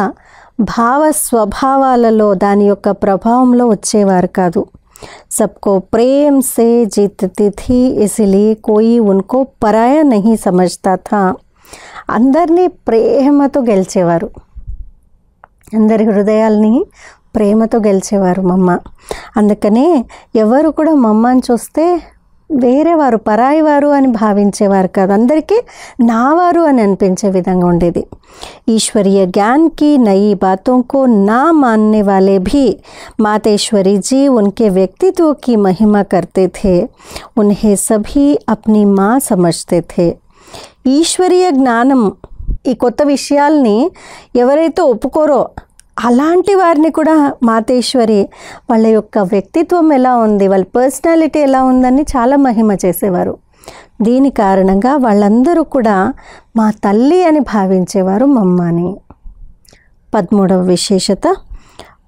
S1: భావ స్వభావాలలో, దాని యొక్క ప్రభావంలో వచ్చేవారు కాదు. सबको प्रेम से जीतती थी, इसलिए कोई उनको पराया नहीं समझता था. అందరినీ ప్రేమతో గెలిచేవారు, అందరి హృదయాల్ని ప్రేమతో గెలిచేవారు మమ్మ. అందుకనే ఎవరు కూడా మమ్మని చూస్తే వేరే వారు, పరాయి వారు అని భావించేవారు కాదు, అందరికీ నావారు అని అనిపించే విధంగా ఉండేది. ఈశ్వరీయ ज्ञान की नई बातों को ना मानने वाले भी मातेश्वरी जी उनके व्यक्तित्व की महिमा करते थे. उन्हें सभी अपनी माँ समझते थे. ఈశ్వరీయ జ్ఞానం, ఈ కొత్త విషయాల్ని ఎవరైతే ఒప్పుకోరో అలాంటి వారిని కూడా మాతేశ్వరి వాళ్ళ యొక్క వ్యక్తిత్వం ఎలా ఉంది, వాళ్ళ పర్సనాలిటీ ఎలా ఉందని చాలా మహిమ చేసేవారు. దీని కారణంగా వాళ్ళందరూ కూడా మా తల్లి అని భావించేవారు మమ్మని. 13వ విశేషత,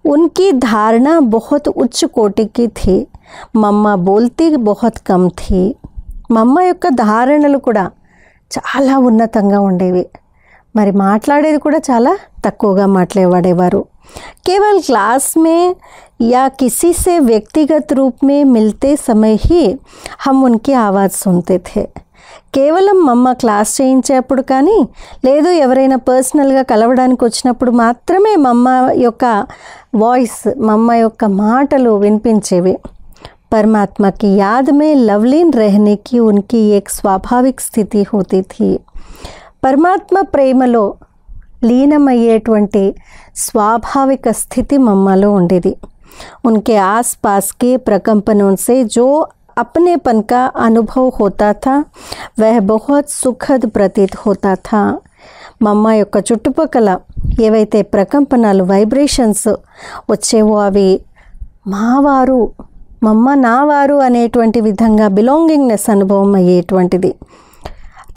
S1: उनकी धारणा बहुत उच्च कोटि की थी, మమ్మ बोलती बहुत कम थी. మమ్మ యొక్క ధారణలు కూడా చాలా ఉన్నతంగా ఉండేవి, మరి మాట్లాడేది కూడా చాలా తక్కువగా మాట్లాడేవారు. केवल क्लास में या किसी से व्यक्तिगत रूप में मिलते समय ही हम उनकी आवाज़ सुनते थे. కేవలం మమ్మ క్లాస్ చేయించేప్పుడు కానీ లేదు ఎవరైనా పర్సనల్గా కలవడానికి వచ్చినప్పుడు మాత్రమే మమ్మ యొక్క వాయిస్, మమ్మ యొక్క మాటలు వినిపించేవి. परमात्मा की याद में लवलीन रहने की उनकी एक स्वाभाविक स्थिति होती थी. పరమాత్మ ప్రేమలో లీనమయ్యేటువంటి స్వాభావిక స్థితి మమ్మలో ఉండేది. उनके आसपास के प्रकंपनों से जो अपनेपन का अनुभव होता था वह बहुत सुखद प्रतीत होता था. మమ్మ యొక్క చుట్టుపక్కల ఏవైతే ప్రకంపనలు, వైబ్రేషన్స్ వచ్చేవో అవి మావారు, మమ్మ నావారు అనేటువంటి విధంగా బిలాంగింగ్నెస్ అనుభవం అయ్యేటువంటిది.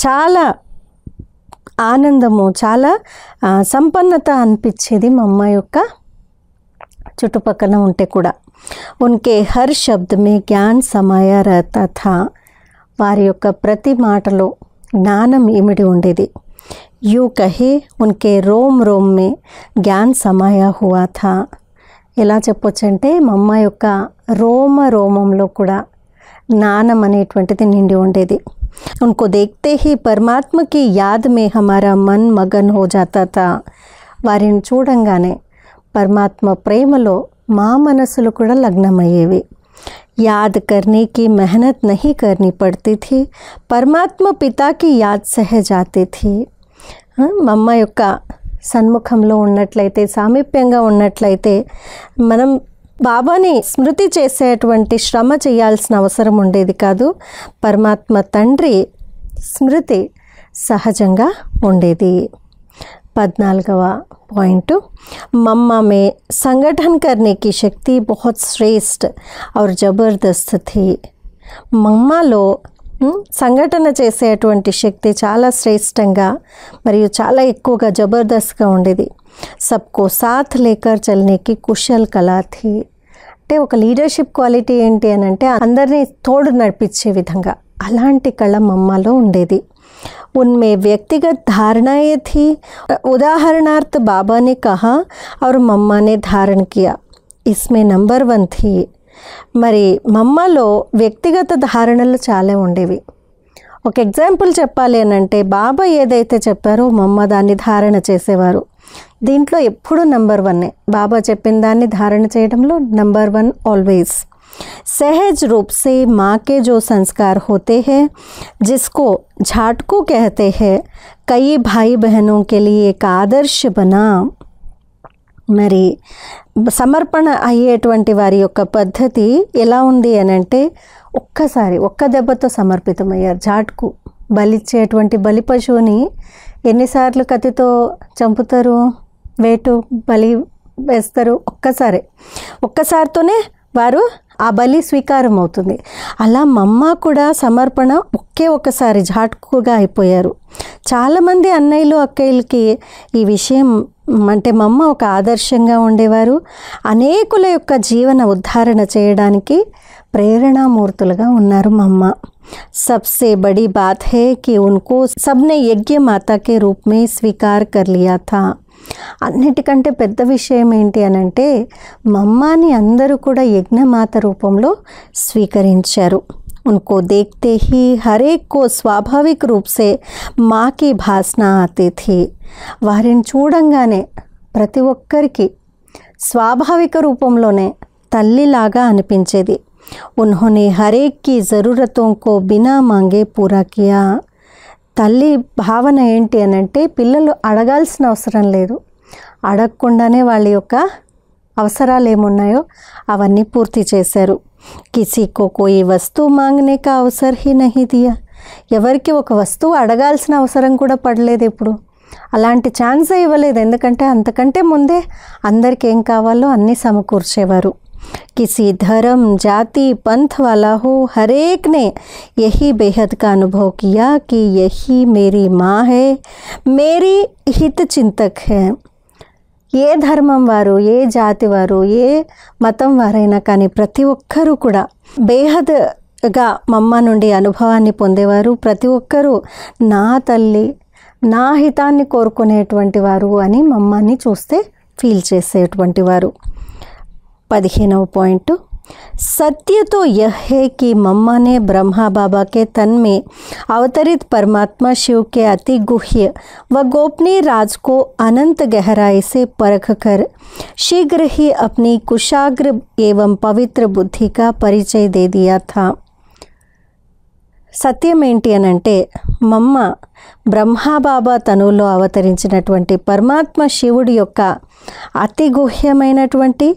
S1: చాలా ఆనందము, చాలా సంపన్నత అనిపించేది మమ్మ యొక్క చుట్టుపక్కల ఉంటే కూడా. ఉన్కే హర్ శబ్ద మే జ్ఞాన్ సమాయా రహతా థా. వారి యొక్క ప్రతి మాటలో జ్ఞానం ఇమిడి ఉండేది. యూ కహే ఉన్కే రోమ్ రోమ్ మే జ్ఞాన్ సమాయా హువా థా. ఎలా చెప్పొచ్చంటే మమ్మ యొక్క రోమ రోమంలో కూడా జ్ఞానం అనేటువంటిది నిండి ఉండేది. उनको देखते ही परमात्मा की याद में हमारा मन मगन हो जाता था. వారిని చూడంగానే పరమాత్మ ప్రేమలో మా మనసులు కూడా లగ్నమయ్యేవి. याद करने की मेहनत नहीं करनी पड़ती थी, परमात्मा पिता की याद सहज आती थी. మమ్మ యొక్క సన్ముఖంలో ఉన్నట్లయితే, సామీప్యంగా ఉన్నట్లయితే మనం బాబాని స్మృతి చేసేటువంటి శ్రమ చేయాల్సిన అవసరం ఉండేది కాదు. పరమాత్మ తండ్రి స్మృతి సహజంగా ఉండేది. 14వ पॉइंट, मम्मा में संगठन करने की शक्ति बहुत श्रेष्ठ और ज़बरदस्त थी. మమ్మలో సంఘటన చేసేటువంటి శక్తి చాలా శ్రేష్టంగా మరియు చాలా ఎక్కువగా జబర్దస్త్గా ఉండేది. సబ్కో సాథ్ లేకర్ చల్నేకి కుశల్ కళా థీ. అంటే ఒక లీడర్షిప్ క్వాలిటీ ఏంటి అని అంటే అందరినీ తోడు నడిపించే విధంగా అలాంటి కళ మమ్మలో ఉండేది. उनमें व्यक्तिगत धारणाएं थी. उदाहरणार्थ बाबा ने कहा और मम्मा ने धारण किया, इसमें नंबर 1 थी. మరి మమ్మలో వ్యక్తిగత ధారణలు చాలా ఉండేవి. ఒక ఎగ్జాంపుల్ చెప్పాలి అని అంటే బాబా ఏదైతే చెప్పారో మమ్మ దాన్ని ధారణ చేసేవారు. దీంట్లో ఎప్పుడు నంబర్ 1. బాబా చెప్పిన దాన్ని ధారణ చేయడంలో నంబర్ 1 ఆల్వేస్. सहज रूप से माँ के जो संस्कार होते हैं, जिसको झाटकू कहते हैं, कई भाई बहनों के लिए एक आदर्श बना. మరి సమర్పణ అయ్యేటువంటి వారి యొక్క పద్ధతి ఎలా ఉంది అని అంటే ఒక్కసారి ఒక్క దెబ్బతో సమర్పితమయ్యారు. జాట్కు బలిచ్చేటువంటి బలి పశువుని ఎన్నిసార్లు కత్తితో చంపుతారు, వేటు బలి వేస్తారు? ఒక్కసారితోనే వారు ఆ బలి స్వీకారం అవుతుంది. అలా మమ్మ కూడా సమర్పణ ఒక్కసారి ఝాట్కుగా అయిపోయారు. చాలామంది అన్నయ్యలు అక్కయ్యలకి ఈ విషయం అంటే మమ్మ ఒక ఆదర్శంగా ఉండేవారు. అనేకుల యొక్క జీవన ఉద్ధారణ చేయడానికి ప్రేరణామూర్తులుగా ఉన్నారు మమ్మ. सबसे बड़ी बात है कि उनको सबने यज्ञ माता के रूप में स्वीकार कर लिया था. అన్నిటికంటే పెద్ద విషయం ఏంటి అని అంటే మమ్మని అందరూ కూడా యజ్ఞమాత రూపంలో స్వీకరించారు. उनको देखते ही हर एक को स्वाभाविक रूप से माँ की भासना आती थी. వారిని చూడంగానే ప్రతి ఒక్కరికి స్వాభావిక రూపంలోనే తల్లిలాగా అనిపించేది. उन्होंने हर एक की ज़रूरतों को बिना मांगे पूरा किया. తల్లి భావన ఏంటి అని అంటే పిల్లలు అడగాల్సిన అవసరం లేదు, అడగకుండానే వాళ్ళ యొక్క అవసరాలు ఏమున్నాయో అవన్నీ పూర్తి చేశారు. కిసీకో కోయి వస్తువు మాంగనే కా అవసర్ హీ నహీ దియా. ఎవరికి ఒక వస్తువు అడగాల్సిన అవసరం కూడా పడలేదు. ఇప్పుడు అలాంటి ఛాన్సే ఇవ్వలేదు, ఎందుకంటే అంతకంటే ముందే అందరికి ఏం కావాలో అన్నీ సమకూర్చేవారు. किसी धर्म जाति पंथ वाला हो, हर एक ने यही बेहद का अनुभव किया कि यही मेरी माँ है, मेरी हित चिंतक है. ఏ ధర్మం వారు, ఏ జాతి వారు, ఏ మతం వారైనా కానీ ప్రతి ఒక్కరూ కూడా బేహద్గా మమ్మ నుండి అనుభవాన్ని పొందేవారు. ప్రతి ఒక్కరూ నా తల్లి, నా హితాన్ని కోరుకునేటువంటి వారు అని మమ్మని చూస్తే ఫీల్ చేసేటువంటి వారు. 15వ పాయింట్, सत्य तो यह है कि मम्मा ने ब्रह्मा बाबा के तन में अवतरित परमात्मा शिव के अति गुह्य व गोपनीय राज को अनंत गहराई से परख कर शीघ्र ही अपनी कुशाग्र एवं पवित्र बुद्धि का परिचय दे दिया था. సత్యం ఏంటి అని అంటే, మమ్మ బ్రహ్మబాబా తనువులో అవతరించినటువంటి పరమాత్మ శివుడి యొక్క అతి గుహ్యమైనటువంటి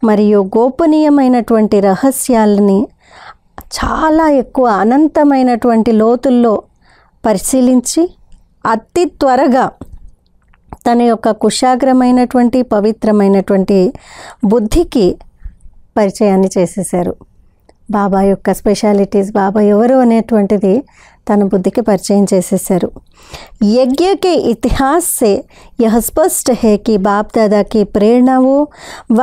S1: మరియు గోపనీయమైనటువంటి రహస్యాలని చాలా ఎక్కువ అనంతమైనటువంటి లోతుల్లో పరిశీలించి అతి త్వరగా తన యొక్క కుశాగ్రమైనటువంటి పవిత్రమైనటువంటి బుద్ధికి పరిచయాన్ని చేసేశారు. బాబా యొక్క స్పెషాలిటీస్, బాబా ఎవరు అనేటువంటిది తన బుద్ధికి పరిచయం చేసేశారు. यज्ञ के इतिहास से यह स्पष्ट है कि बाप दादा की प्रेरणाओं व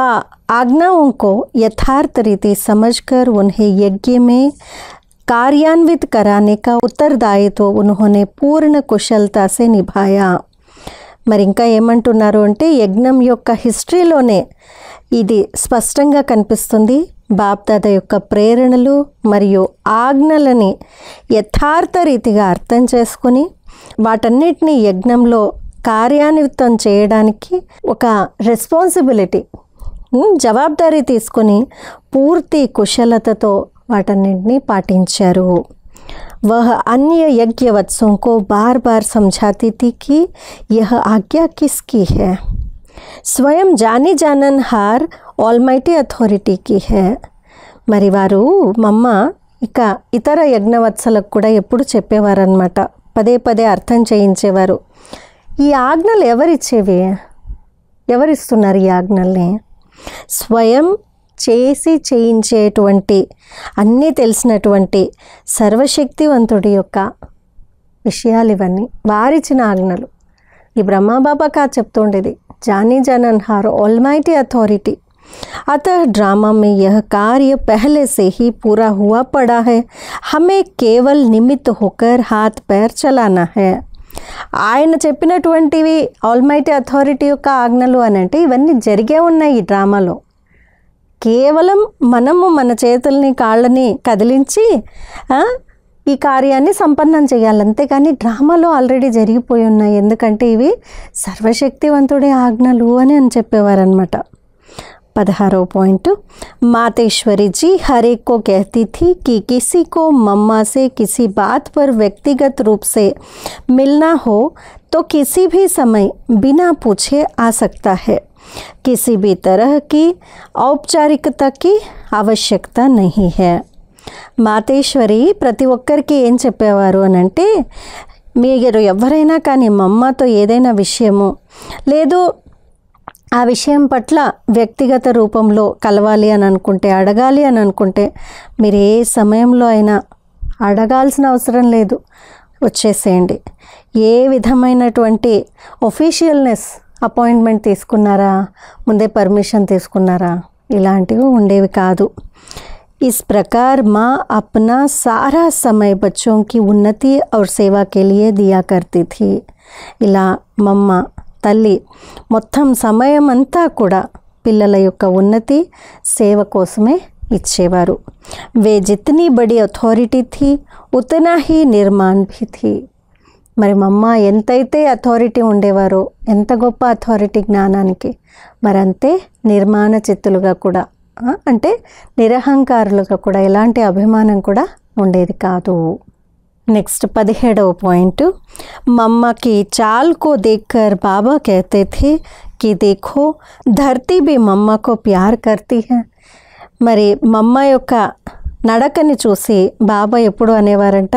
S1: आज्ञाओं को यथार्थ रीति समझकर उन्हें यज्ञ में कार्यान्वित कराने का उत्तरदायित्व उन्होंने पूर्ण कुशलता से निभाया. మరి ఇంకా ఏమంటున్నారు అంటే, యజ్ఞం యొక్క హిస్టరీలోనే ఇది స్పష్టంగా కనిపిస్తుంది. బాప్దాద యొక్క ప్రేరణలు మరియు ఆజ్ఞలని యథార్థ రీతిగా అర్థం చేసుకుని వాటన్నిటినీ యజ్ఞంలో కార్యాన్వితం చేయడానికి ఒక రెస్పాన్సిబిలిటీ, జవాబుదారీ తీసుకొని పూర్తి కుశలతతో వాటన్నిటినీ పాటించారు. वह अन्य यज्ञवत्सों को बार बार समझाती थी कि यह आज्ञा किसकी है. स्वयं जानी जाननहार ఆల్మైటీ అథారిటీ की है. మరి వారు మమ్మ ఇక ఇతర యజ్ఞవత్సలకు కూడా ఎప్పుడు చెప్పేవారనమాట, పదే పదే అర్థం చేయించేవారు. ఈ ఆజ్ఞలు ఎవరిచ్చేవి, ఎవరిస్తున్నారు ఈ ఆజ్ఞల్ని? స్వయం చేసి చేయించేటువంటి అన్నీ తెలిసినటువంటి సర్వశక్తివంతుడి యొక్క విషయాలు ఇవన్నీ, వారిచ్చిన ఆజ్ఞలు. ఈ బ్రహ్మబాబా కా చెప్తుండేది, जानी जाननहार ऑलमाइटी अथॉरिटी. अतः ड्रामा में यह कार्य पहले से ही पूरा हुआ पड़ा है, हमें केवल निमित्त होकर हाथ पैर चलाना है. ఆయన చెప్పినటువంటివి ఆల్మైటీ అథారిటీ యొక్క ఆజ్ఞలు అని అంటే ఇవన్నీ జరిగే ఉన్నాయి ఈ డ్రామాలో. కేవలం మనము మన చేతుల్ని కాళ్ళని కదిలించి ఈ కార్యాన్ని సంపన్నం చేయాలి, అంతేకాని డ్రామాలో ఆల్రెడీ జరిగిపోయి ఉన్నాయి. ఎందుకంటే ఇవి సర్వశక్తివంతుడే ఆజ్ఞలు అని చెప్పేవారనమాట. 16వ పాయింట్, मातेश्वरी जी हर एक को कहती थी कि किसी को मम्मा से किसी बात पर व्यक्तिगत रूप से मिलना हो तो किसी भी समय बिना पूछे आ सकता है. किसी भी तरह की औपचारिकता की आवश्यकता नहीं है. మాతేశ్వరి ప్రతి ఒక్కరికి ఏం చెప్పేవారు అని అంటే, మీరు ఎవరైనా కానీ మమ్మతో ఏదైనా విషయము లేదు ఆ విషయం పట్ల వ్యక్తిగత రూపంలో కలవాలి అని అనుకుంటే, అడగాలి అని అనుకుంటే, మీరు ఏ సమయంలో అయినా అడగాల్సిన అవసరం లేదు, వచ్చేసేయండి. ఏ విధమైనటువంటి ఒఫీషియల్నెస్, అపాయింట్మెంట్ తీసుకున్నారా, ముందే పర్మిషన్ తీసుకున్నారా, ఇలాంటివి ఉండేవి కాదు. इस प्रकार माँ अपना सारा समय बच्चों की उन्नति और सेवा के लिए दिया करती थी. ఇలా మమ్మ తల్లి మొత్తం సమయం అంతా కూడా పిల్లల యొక్క ఉన్నతి సేవ కోసమే ఇచ్చేవారు. వే జితనీ బడి అథారిటీ థీ ఉతనా హీ నిర్మాణ్ భీ థీ. మరి మమ్మ ఎంతైతే అథారిటీ ఉండేవారో, ఎంత గొప్ప అథారిటీ జ్ఞానానికి, మరంతే నిర్మాణ చిత్తులుగా కూడా, అంటే నిరహంకారులుగా కూడా ఎలాంటి అభిమానం కూడా ఉండేది కాదు. నెక్స్ట్ 17వ పాయింట్, मम्मा की चाल को देखकर बाबा कहते थे कि देखो धरती भी मम्मा को प्यार करती है. మరి మమ్మ యొక్క నడకని చూసి బాబా ఎప్పుడు అనేవారంట,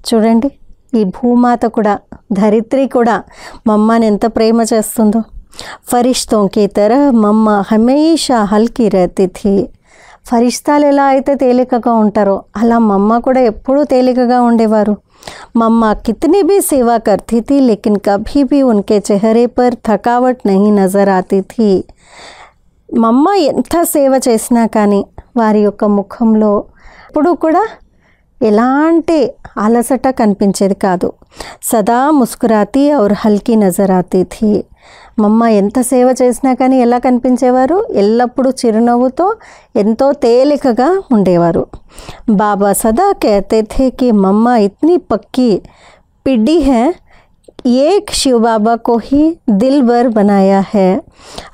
S1: చూడండి ఈ భూమాత కూడా, ధరిత్రి కూడా మమ్మని ఎంత ప్రేమ చేస్తుందో. फरिश्तों की तरह मम्मा हमेशा हल्की रहती थी. ఫరిష్తాలు ఎలా అయితే తేలికగా ఉంటారో అలా మమ్మ కూడా ఎప్పుడూ తేలికగా ఉండేవారు. मम्मा कितनी भी सेवा करती थी लेकिन कभी भी उनके चेहरे पर थकावट नहीं नज़र आती थी. మమ్మ ఎంత సేవ చేసినా కానీ వారి యొక్క ముఖంలో ఎప్పుడూ కూడా ఎలాంటి అలసట కనిపించేది కాదు. సదా ముస్కురాతి ఔర్ హల్కీ నజర్ ఆతీ థీ. మమ్మ ఎంత సేవ చేసినా కానీ ఎలా కనిపించేవారు? ఎల్లప్పుడూ చిరునవ్వుతో ఎంతో తేలికగా ఉండేవారు. బాబా సదా कहते थे कि मम्मा इतनी पक्की पिड्डी है, एक शिव बाबा को ही दिल भर बनाया है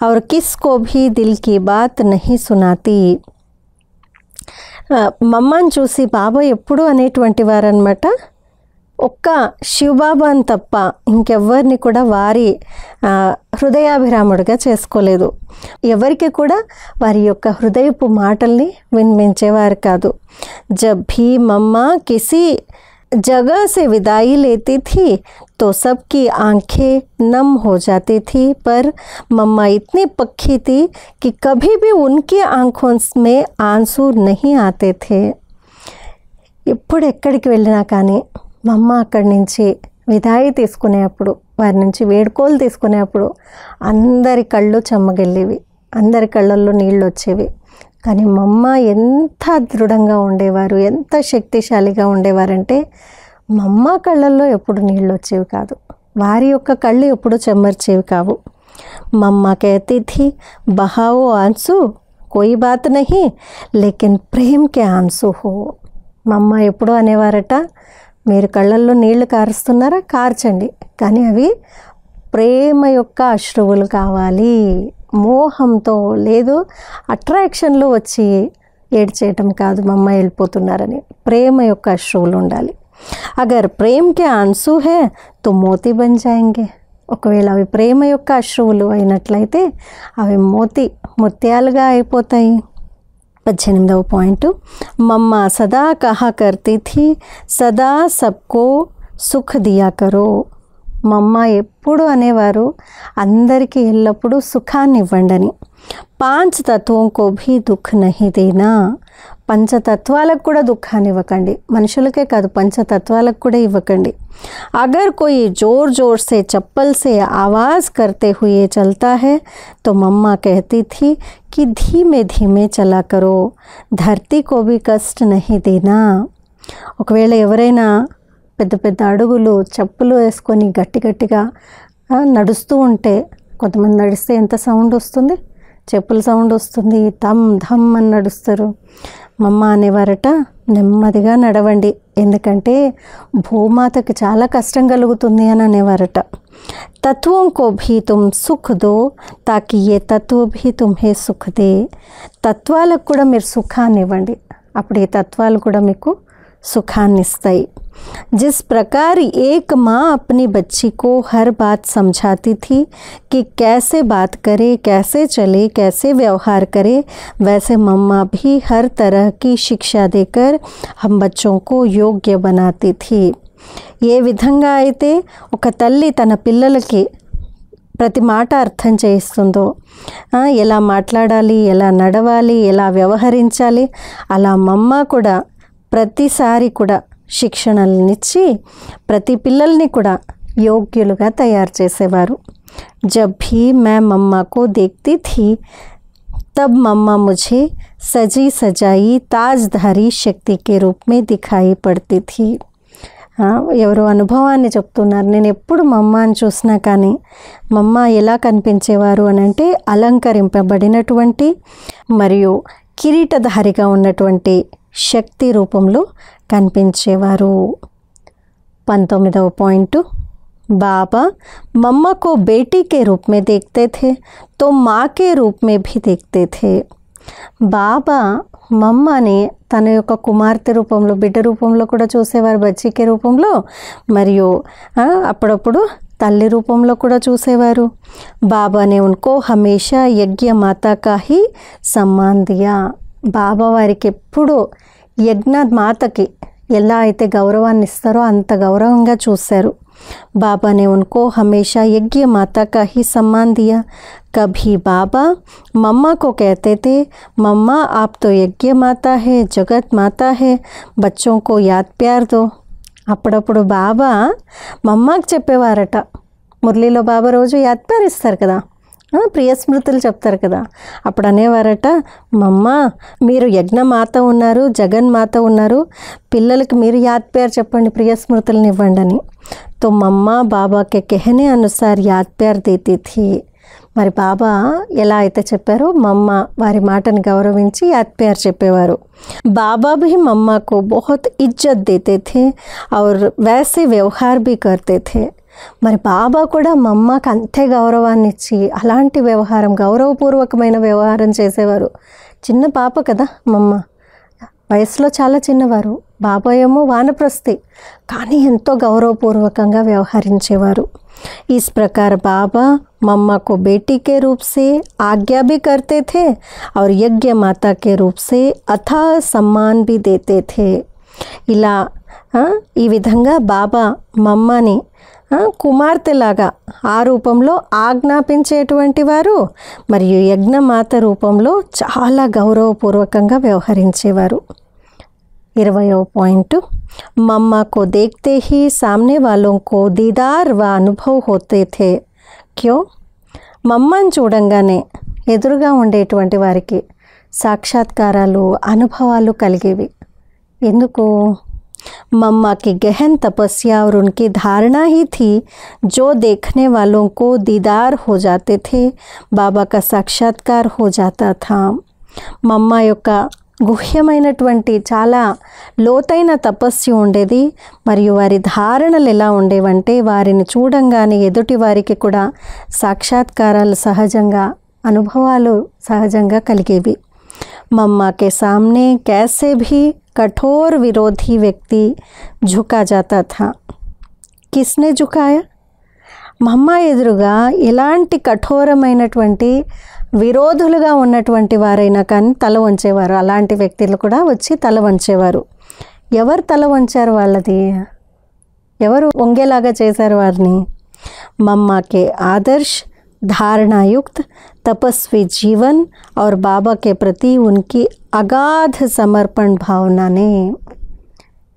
S1: और किसको भी दिल की बात नहीं सुनाती. మమ్మని చూసి బాబా ఎప్పుడు అనేటువంటి వారనమాట, ఒక్క శివబాబాని తప్ప ఇంకెవ్వరిని కూడా వారి హృదయాభిరాముడిగా చేసుకోలేదు. ఎవరికి కూడా వారి యొక్క హృదయపు మాటల్ని వినిపించేవారు కాదు. జబ్ భీ మమ్మ కిసి जगह से विदाई लेती थी तो सबकी आंखें नम हो जाती थी, पर मम्मा इतनी पक्की थी कि कभी भी उनकी आंखों में आंसू नहीं आते थे. ఇప్పుడు ఎక్కడికి వెళ్ళినా కానీ మమ్మ అక్కడి నుంచి విదాయి తీసుకునేప్పుడు, వారి నుంచి వేడుకోలు తీసుకునేప్పుడు అందరి కళ్ళు చెమ్మగిల్లేవి, అందరి కళ్ళల్లో నీళ్ళు వచ్చేవి. కానీ మమ్మ ఎంత దృఢంగా ఉండేవారు, ఎంత శక్తిశాలిగా ఉండేవారంటే మమ్మ కళ్ళల్లో ఎప్పుడు నీళ్ళు వచ్చేవి కాదు, వారి యొక్క కళ్ళు ఎప్పుడు చెమ్మర్చేవి కావు. మమ్మ कहती थी बहाओ आंसू कोई बात नहीं लेकिन प्रेम के आंसू हो. మమ్మ ఎప్పుడు అనేవారట, మీరు కళ్ళల్లో నీళ్లు కారుస్తున్నారా, కార్చండి, కానీ అవి ప్రేమ యొక్క అశ్రువులు కావాలి. మోహంతో లేదు, అట్రాక్షన్లో వచ్చి ఏడ్చేయటం కాదు మమ్మ వెళ్ళిపోతున్నారని. ప్రేమ యొక్క అశ్రువులు ఉండాలి. అగర్ ప్రేమ్కే ఆన్సూ హే తో మోతీ బన్ జాయేంగే. ఒకవేళ అవి ప్రేమ యొక్క అశ్రువులు అయినట్లయితే అవి ముత్యాలుగా అయిపోతాయి. 18వ పాయింట్, మమ్మ సదా కహా కర్తీ థీ సదా సబ్కో సుఖ్ దియా కరో. మమ్మ ఎప్పుడు అనేవారు, అందరికీ ఎల్లప్పుడూ సుఖాన్ని ఇవ్వండి. 5 తత్వం కో భీ దుఃఖ్ నహీ దేనా. పంచతత్వాలకు కూడా దుఃఖాన్ని ఇవ్వకండి, మనుషులకే కాదు పంచతత్వాలకు కూడా ఇవ్వకండి. అగర్ కోయి జోర్ జోర్ సే చప్పల్ సే ఆవాజ్ కర్తే హుయే చల్తా హై తో మమ్మ कहती थी कि धीमे धीमे चला करो, धरती को भी कष्ट नहीं देना. ఒకవేళ ఎవరైనా పెద్ద పెద్ద అడుగులు చెప్పులు వేసుకొని గట్టి గట్టిగా నడుస్తూ ఉంటే, కొంతమంది నడిస్తే ఎంత సౌండ్ వస్తుంది, చెప్పుల సౌండ్ వస్తుంది, ధమ్ ధమ్ అని నడుస్తారు. మమ్మ అనేవారట, నెమ్మదిగా నడవండి, ఎందుకంటే భూమాతకి చాలా కష్టం కలుగుతుంది అని అనేవారట. తత్వం కో భీ తుమ్ సుఖ్ దో తాకి ఏ తత్వ భీ తుమ్హే సుఖ్ దే. తత్వాలకు కూడా మీరు సుఖాన్ని ఇవ్వండి, అప్పుడు ఈ తత్వాలు కూడా మీకు సుఖాన్ని ఇస్తాయి. जिस प्रकार एक माँ अपनी बच्ची को हर बात समझाती थी कि कैसे बात करे, कैसे चले, कैसे व्यवहार करे, वैसे मम्मा भी हर तरह की शिक्षा देकर हम बच्चों को योग्य बनाती थी. ఏ విధంగా అయితే ఒక తల్లి తన పిల్లలకి ప్రతి మాట అర్థం చేయిస్తుందో, ఎలా మాట్లాడాలి, ఎలా నడవాలి, ఎలా వ్యవహరించాలి, అలా మమ్మ కూడా ప్రతిసారి కూడా శిక్షణలనిచ్చి ప్రతి పిల్లల్ని కూడా యోగ్యులుగా తయారు చేసేవారు. జబ్ భీ మే మమ్మా కో దేఖ్తీ థీ తబ్ మమ్మా ముఝే సజీ సజాయి తాజ్ధారీ శక్తి కే రూప్ మే దిఖాయి పడతీ థీ. ఎవరో అనుభవాన్ని చెప్తున్నారు. నేను ఎప్పుడు మమ్మని చూసినా కానీ మమ్మ ఎలా కనిపించేవారు అని అంటే అలంకరింపబడినటువంటి మరియు కిరీటధారిగా ఉన్నటువంటి శక్తి రూపంలో కనిపించేవారు. 19వ పాయింట్, बाबा मम्मा को बेटी के रूप में देखते थे तो माँ के रूप में भी देखते थे. బాబా మమ్మని తన యొక్క కుమార్తె రూపంలో, బిడ్డ రూపంలో కూడా చూసేవారు, బచ్చికే రూపంలో, మరియు అప్పుడప్పుడు తల్లి రూపంలో కూడా చూసేవారు. బాబానే ఉన్కో హమేషా యజ్ఞ మాతా కా హీ సమ్మాన్ దియా. బాబా వారికి ఎప్పుడు యజ్ఞ మాతకి ఎలా అయితే గౌరవాన్ని ఇస్తారో అంత గౌరవంగా చూశారు. बाबा ने उनको हमेशा यज्ञ माता का ही सम्मान दिया। कभी बाबा मम्मा को कहते थे, मम्मा आप तो यज्ञ माता है, जगत माता है, बच्चों को याद प्यार दो। అప్పుడప్పుడు బాబా మమ్మకి చెప్పేవారట. మురళీలో బాబా రోజు యాద్ ప్యార్ ఇస్తారు కదా, ప్రియ స్మృతులు చెప్తారు కదా. అప్పుడు అనేవారట, మమ్మ మీరు యజ్ఞమాత ఉన్నారు, జగన్మాత ఉన్నారు, పిల్లలకి మీరు యాద్ ప్యార్ చెప్పండి, ప్రియ స్మృతులను ఇవ్వండి అని. తో మమ్మ బాబా కే कहने अनुसार యాద్ ప్యార్ దేతీ థీ. మరి బాబా ఎలా అయితే చెప్పారో మమ్మ వారి మాటను గౌరవించి యాద్ ప్యార్ చెప్పేవారు. బాబా भी मम्मा को बहुत इज्जत देते थे और वैसे व्यवहार भी करते थे. మరి బాబా కూడా మమ్మకి అంతే గౌరవాన్ని ఇచ్చి అలాంటి వ్యవహారం, గౌరవపూర్వకమైన వ్యవహారం చేసేవారు. చిన్న పాప కదా మమ్మ, వయసులో చాలా చిన్నవారు. బాబా ఏమో వానప్రస్థి, కానీ ఎంతో గౌరవపూర్వకంగా వ్యవహరించేవారు. इस प्रकार बाबा मम्मा को बेटी के रूप से आज्ञा भी करते थे और यज्ञ माता के रूप से अथाह सम्मान भी देते थे. ఇలా ఈ విధంగా బాబా మమ్మని కుమార్తెలాగా ఆ రూపంలో ఆజ్ఞాపించేటువంటి వారు, మరియు యజ్ఞమాత రూపంలో చాలా గౌరవపూర్వకంగా వ్యవహరించేవారు. 20వ పాయింట్, मम्मा को देखते ही सामने वालों को दीदार व अनुभव होते थे. क्यों? మమ్మని చూడంగానే ఎదురుగా ఉండేటువంటి వారికి సాక్షాత్కారాలు, అనుభవాలు కలిగేవి. ఎందుకు? मम्मा की गहन तपस्या और उनकी धारणा ही थी जो देखने वालों को दीदार हो जाते थे, बाबा का साक्षात्कार हो जाता था. మమ్మ యొక్క గుహ్యమైనటువంటి చాలా లోతైన తపస్సు ఉండేది. మరియు వారి ధారణలు ఎలా ఉండేవంటే, వారిని చూడంగానే ఎదుటి వారికి కూడా సాక్షాత్కారాలు సహజంగా, అనుభవాలు సహజంగా కలిగేవి. मम्मा के सामने कैसे भी कठोर विरोधी व्यक्ति झुका जाता था. किसने झुकाया? మమ్మ ఎదురుగా ఎలాంటి కఠోరమైనటువంటి విరోధులుగా ఉన్నటువంటి వారైనా కానీ తల వంచేవారు. అలాంటి వ్యక్తులు కూడా వచ్చి తల వంచేవారు. ఎవరు తల వంచారు వాళ్ళది? ఎవరు వంగేలాగా చేశారు వారిని? మమ్మకే ఆదర్శ్, धारणायुक्त तपस्वी जीवन और बाबा के प्रति उनकी अगाध समर्पण भावना ने.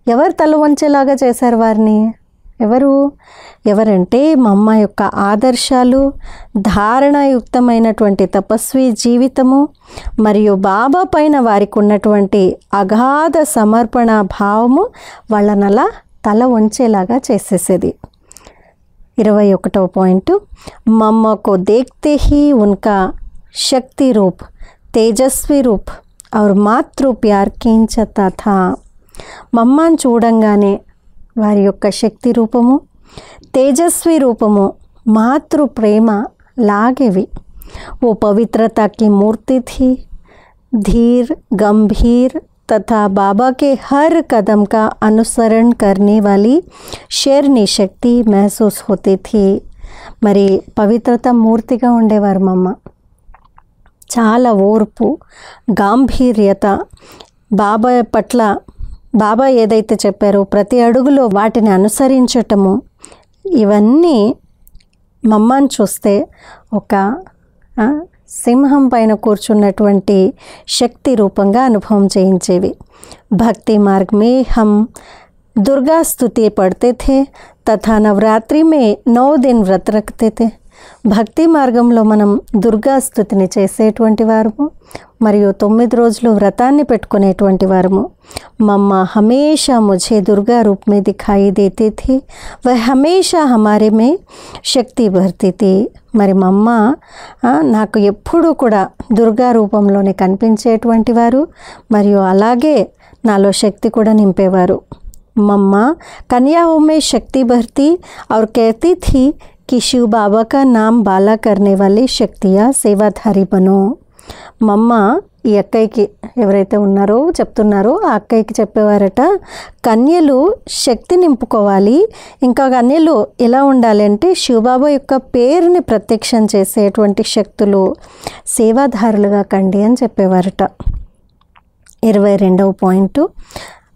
S1: ఎవరు తల వంచేలాగా చేశారు వారిని? ఎవరంటే మమ్మ యొక్క ఆదర్శాలు, ధారణాయుక్తమైనటువంటి తపస్వి జీవితము, మరియు బాబా పైన వారికి ఉన్నటువంటి అగాధ సమర్పణ భావము వాళ్ళనలా తల వంచేలాగా చేసేసేది. 21వ పాయింట్, मम्मा को देखते ही उनका शक्ति रूप, तेजस्वी रूप और मातृ प्यार खींचता था. మమ్మని చూడంగానే వారి యొక్క శక్తి రూపము, తేజస్వి రూపము, మాతృ ప్రేమ లాగేవి. वो पवित्रता की मूर्ति थी, धीर, गंभीर तथा बाबा के हर कदम का अनुसरण करने वाली शेरनी शक्ति महसूस होती थी. మరి పవిత్రత మూర్తిగా ఉండేవారు మమ్మ. చాలా ఓర్పు, గాంభీర్యత, బాబా పట్ల బాబా ఏదైతే చెప్పారో ప్రతి అడుగులో వాటిని అనుసరించటము, ఇవన్నీ మమ్మని చూస్తే ఒక సింహం పైన కూర్చున్నటువంటి శక్తి రూపంగా అనుభవం చేయించేవి. భక్తి మార్గ మే హమ్ दुर्गा स्तुति पढ़ते थे तथा नवरात्रि में 9 दिन व्रत रखते थे. భక్తి మార్గంలో మనం దుర్గా స్తుతిని చేసేటువంటి వారము, మరియు 9 రోజులు వ్రతాన్ని పెట్టుకునేటువంటి వారము. మమ్మ హమేషా ముझे दुर्गा रूप में दिखाई देती थी, वह हमेशा हमारे में शक्ति भरती थी. మరి మమ్మ నాకు ఎప్పుడూ కూడా దుర్గా రూపంలోనే కనిపించేటువంటి వారు, మరియు అలాగే నాలో శక్తి కూడా నింపేవారు. मम्मा कन्याओं में शक्ति भरती और कहती थी कि शिव बाबा का नाम बाला करने वाली शक्तियाँ सेवाधारी बनो. మమ్మ ఈ అక్కయ్యకి ఎవరైతే ఉన్నారో చెప్తున్నారో ఆ అక్కయ్యకి చెప్పేవారట, కన్యలు శక్తి నింపుకోవాలి, ఇంకా కన్యలు ఎలా ఉండాలి అంటే శివబాబా యొక్క పేరుని ప్రత్యక్షం చేసేటువంటి శక్తులు, సేవాధారులుగా కండి అని చెప్పేవారట. 22వ పాయింట్,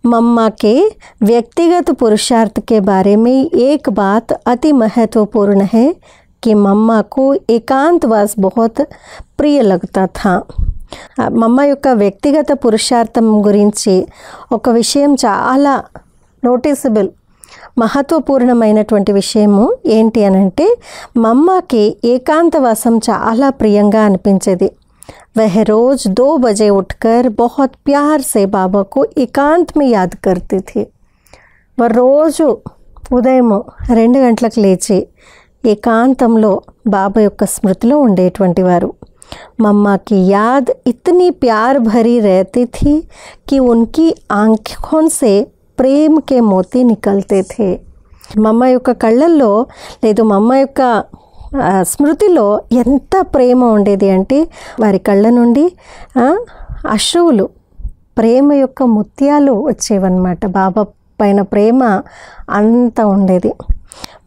S1: मम्मा के व्यक्तिगत पुरुषार्थ के बारे में एक बात अति महत्वपूर्ण है कि मम्मा को एकांतवास बहुत प्रिय लगता था. మమ్మ యొక్క వ్యక్తిగత పురుషార్థం గురించి ఒక విషయం చాలా నోటీసబుల్ మహత్వపూర్ణమైనటువంటి విషయము ఏంటి అనంటే మమ్మకి ఏకాంతవాసం చాలా ప్రియంగా అనిపించేది. वह रोज 2 बजे उठकर बहुत प्यार से बाबा को एकांत में याद करती थी. वह రోజు ఉదయం 2 గంటలకు లేచి ఏకాంతంలో బాబా యొక్క స్మృతిలో ఉండేటువంటి వారు. मम्मा की याद इतनी प्यार भरी रहती थी कि उनकी आँखों से प्रेम के मोती निकलते थे. మమ్మ యొక్క కళ్ళల్లో లేదు మమ్మ యొక్క స్మృతిలో ఎంత ప్రేమ ఉండేది అంటే వారి కళ్ళ నుండి అశ్రువులు ప్రేమ యొక్క ముత్యాలు వచ్చేవన్నమాట. బాబా పైన ప్రేమ అంత ఉండేది.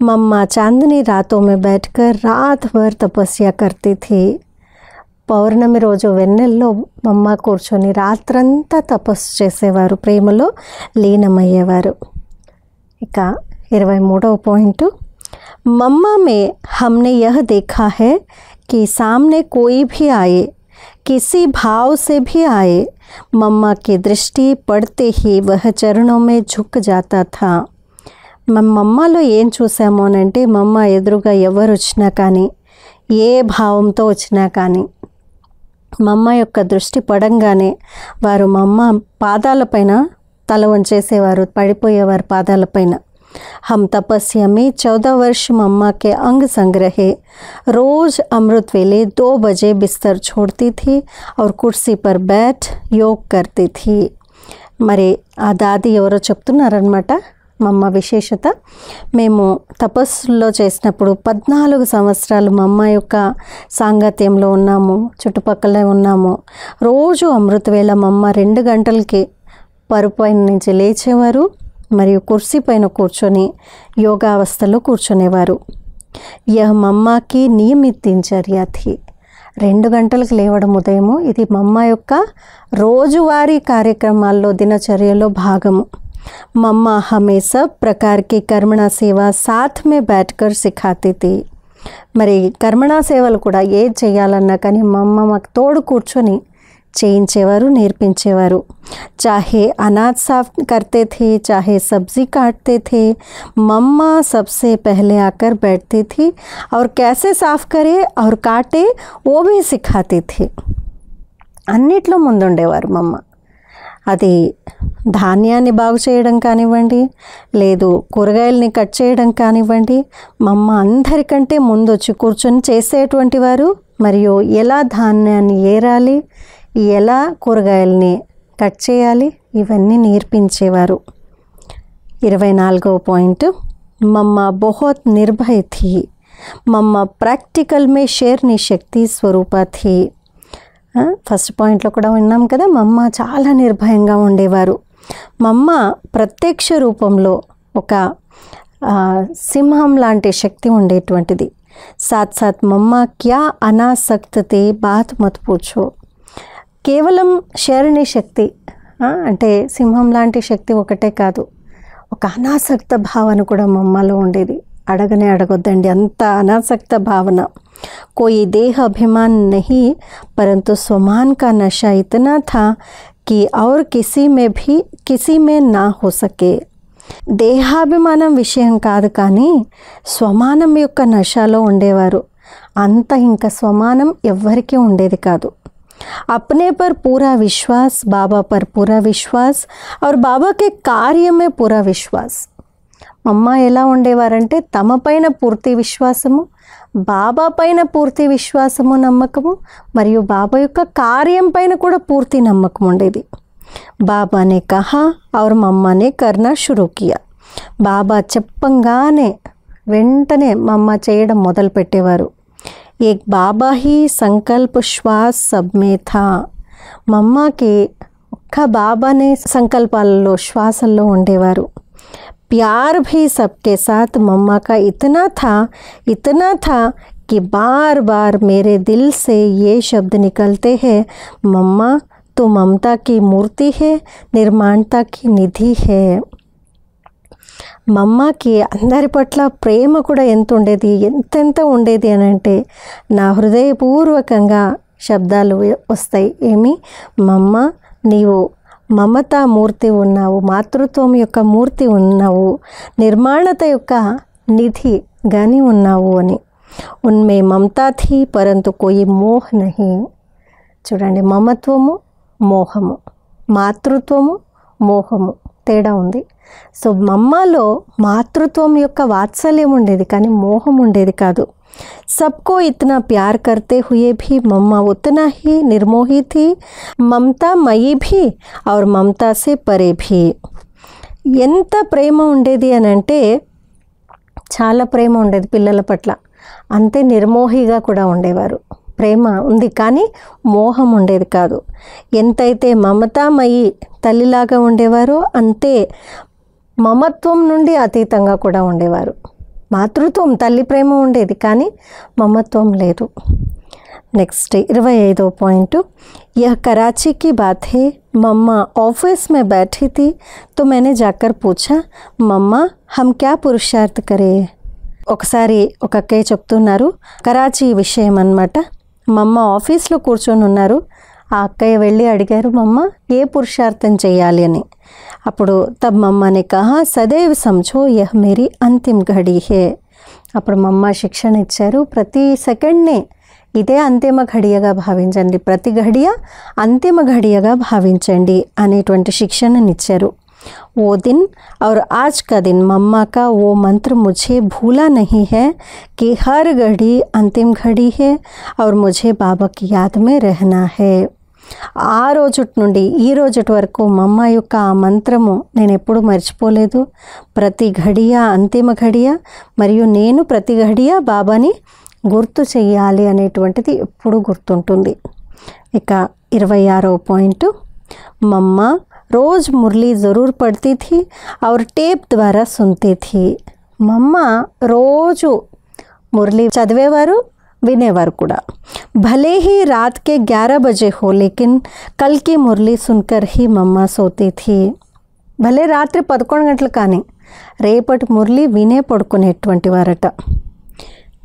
S1: మమ్మ చాందనీ రాతోं में बैठकर रात भर तपस्या करती थी. పౌర్ణమి రోజు వెన్నెల్లో మమ్మ కూర్చొని రాత్రంతా తపస్సు చేసేవారు, ప్రేమలో లీనమయ్యేవారు. ఇక 23వ పాయింట్, मम्मा में हमने यह देखा है कि सामने कोई भी आए, किसी भाव से भी आए, मम्मा की दृष्टि पड़ते ही वह चरणों में झुक जाता था. మమ్మలో ఏం చూసాము అని అంటే మమ్మ ఎదురుగా ఎవరు వచ్చినా కానీ ఏ భావంతో వచ్చినా కానీ మమ్మ యొక్క దృష్టి పడంగానే వారు మమ్మ పాదాలపైన తల వంచేసేవారు, పడిపోయేవారు పాదాలపైన. हम तपस्या में 14 वर्ष मम्मा के अंग संग रहे. रोज अमृत वेले 2 बजे बिस्तर छोड़ती थी और कुर्सी पर बैठ योग करती थी. మరి ఆ దాది ఎవరో చెప్తున్నారనమాట. మమ్మ విశేషత, మేము తపస్సులో చేసినప్పుడు 14 సంవత్సరాలు మమ్మ యొక్క సాంగత్యంలో ఉన్నాము, చుట్టుపక్కలే ఉన్నాము. రోజు అమృతవేళ మమ్మ 2 గంటలకి పరుపైన నుంచి లేచేవారు మరియు కుర్సీ పైన కూర్చొని యోగావస్థలో కూర్చునేవారు. యహ్ మమ్మాకి నియమిత దినచర్య థీ. 2 గంటలకు లేవడం ఉదయము ఇది మమ్మ యొక్క రోజువారీ కార్యక్రమాల్లో దినచర్యలో భాగము. मम्मा हमें सब प्रकार की कर्मणा सेवा साथ में बैठकर सिखाती थी. మరి కర్మణా సేవలు కూడా ఏది చేయాలన్నా కానీ మమ్మ మాకు తోడు కూర్చొని చేయించేవారు, నేర్పించేవారు. चाहे अनाज साफ करते थे, चाहे सब्जी काटते थे, मम्मा सबसे पहले आकर बैठती थी और कैसे साफ करे और काटे वो भी सिखाती थी. అన్నిట్లో ముందుండేవారు మమ్మ. అది ధాన్యాన్ని బాగు చేయడం కానివ్వండి, లేదు కూరగాయలని కట్ చేయడం కానివ్వండి, మమ్మ అందరికంటే ముందు వచ్చి కూర్చొని చేసేటువంటి వారు. మరియు ఎలా ధాన్యాన్ని ఏరాలి, ఎలా కూరగాయలని కట్ చేయాలి ఇవన్నీ నేర్పించేవారు. 24వ పాయింట్, మమ్మ బహుత్ నిర్భయ థీ. మమ్మ ప్రాక్టికల్ మే షేర్ని శక్తి స్వరూప థీ. ఫస్ట్ పాయింట్లో కూడా విన్నాం కదా, మమ్మ చాలా నిర్భయంగా ఉండేవారు. మమ్మ ప్రత్యక్ష రూపంలో ఒక సింహం లాంటి శక్తి ఉండేటువంటిది. సాత్ సాత్ మమ్మ క్యా అనాసక్తతే బాత్ మత్ పూఛో. కేవలం శరణి శక్తి అంటే సింహం లాంటి శక్తి ఒకటే కాదు, ఒక అనాసక్త భావన కూడా మమ్మలో ఉండేది. అడగనే అడగొద్దండి, అంత అనాసక్త భావన. कोई देह अभिमान नहीं, परंतु स्वमान का नशा इतना था कि और किसी में ना हो सके. దేహాభిమానం విషయం కాదు కానీ స్వమానం యొక్క నశలో ఉండేవారు. అంత ఇంకా స్వమానం ఎవ్వరికీ ఉండేది కాదు. अपने पर पूरा विश्वास, बाबा पर पूरा विश्वास और बाबा के कार्य में पूरा विश्वास. మమ్మ ఎలా ఉండేవారంటే తమ పైన పూర్తి విశ్వాసము, బాబా పైన పూర్తి విశ్వాసము, నమ్మకము, మరియు బాబా యొక్క కార్యం పైన కూడా పూర్తి నమ్మకం ఉండేది. బాబానే కహా और మమ్మనే కర్నా షురూ కియా. బాబా చెప్పంగానే వెంటనే మమ్మ చేయడం మొదలు పెట్టేవారు. ఏక్ బాబా హీ సంకల్ప శ్వాస్ సబ్ మే థా. మమ్మకి ఒక్క బాబానే సంకల్పాలలో శ్వాసల్లో ఉండేవారు. प्यार भी सबके साथ मम्मा का इतना था कि बार बार मेरे दिल से ये शब्द निकलते हैं, मम्मा तो ममता की मूर्ति है, निर्माणता की निधि है. మమ్మకి అందరి పట్ల ప్రేమ కూడా ఎంత ఉండేది, ఎంతెంత ఉండేది అని అంటే నా హృదయపూర్వకంగా శబ్దాలు వస్తాయి. ఏమి, మమ్మ నీవు మమతా మూర్తి ఉన్నావు, మాతృత్వం యొక్క మూర్తి ఉన్నావు, నిర్మాణత యొక్క నిధి గాని ఉన్నావు అని. ఉన్మే మమతా థీ పరంతు కోయి మోహ నహి. చూడండి, మమత్వము మోహము, మాతృత్వము మోహము తేడా ఉంది. సో మమ్మలో మాతృత్వం యొక్క వాత్సల్యం ఉండేది కానీ మోహం ఉండేది కాదు. सबको इतना प्यार करते हुए भी मम्मा उतना ही निर्मोही थी, ममता मई भी और ममता से परे भी. ఎంత ప్రేమ ఉండేది అని అంటే చాలా ప్రేమ ఉండేది పిల్లల పట్ల, అంతే నిర్మోహిగా కూడా ఉండేవారు. ప్రేమ ఉంది కానీ మోహం ఉండేది కాదు. ఎంతైతే మమతామయి తల్లిలాగా ఉండేవారో అంతే మమత్వం నుండి అతీతంగా కూడా ఉండేవారు. మాతృత్వం తల్లి ప్రేమ ఉండేది కానీ మమత్వం లేదు. నెక్స్ట్ 25వ పాయింట్. यह कराची की बात है, मम्मा ऑफिस में बैठी थी तो मैंने जाकर पूछा, मम्मा हम क्या पुरुषार्थ करें. ఒకసారి ఒక అక్కయ్య చెప్తున్నారు, కరాచీ విషయం అన్నమాట. మమ్మ ఆఫీస్లో కూర్చొని ఉన్నారు. ఆ అక్కయ్య వెళ్ళి అడిగారు, మమ్మ ఏ పురుషార్థం చేయాలి అని. అప్పుడు తబ్ మమ్మనే కహా, సదైవ్ సమझो యహ్ మేరీ అంతిమ ఘడి హే. అప్పుడు మమ్మ శిక్షణ ఇచ్చారు, ప్రతి సెకండ్నే ఇదే అంతిమ ఘడియగా భావించండి, ప్రతి ఘడియ అంతిమ ఘడియగా భావించండి అనేటువంటి శిక్షణనిచ్చారు. वो दिन और आज का दिन मम्मा का वो मंत्र मुझे भूला नहीं है कि हर घड़ी अंतिम घड़ी है और मुझे बाबा की याद में रहना है. ఆ రోజుటి నుండి ఈ రోజుటి వరకు మమ్మ యొక్క ఆ మంత్రము నేను ఎప్పుడు మర్చిపోలేదు. ప్రతి ఘడియ అంతిమ ఘడియ మరియు నేను ప్రతి ఘడియ బాబాని గుర్తు చెయ్యాలి అనేటువంటిది ఎప్పుడు గుర్తుంటుంది. ఇక 26వ పాయింట్. మమ్మ रोज़ मुरली ज़रूर पढ़ती थी और टेप द्वारा सुनती थी. मम्म రోజు మురళి చదివేవారు, వినేవారు కూడా. भले ही रात के 11 बजे हो लेकिन कल की मुरली सुनकर ही मम्मा सोती थी. భలే రాత్రి 11 గంటలు కానీ రేపటి మురళి వినే పడుకునేటువంటి వారట.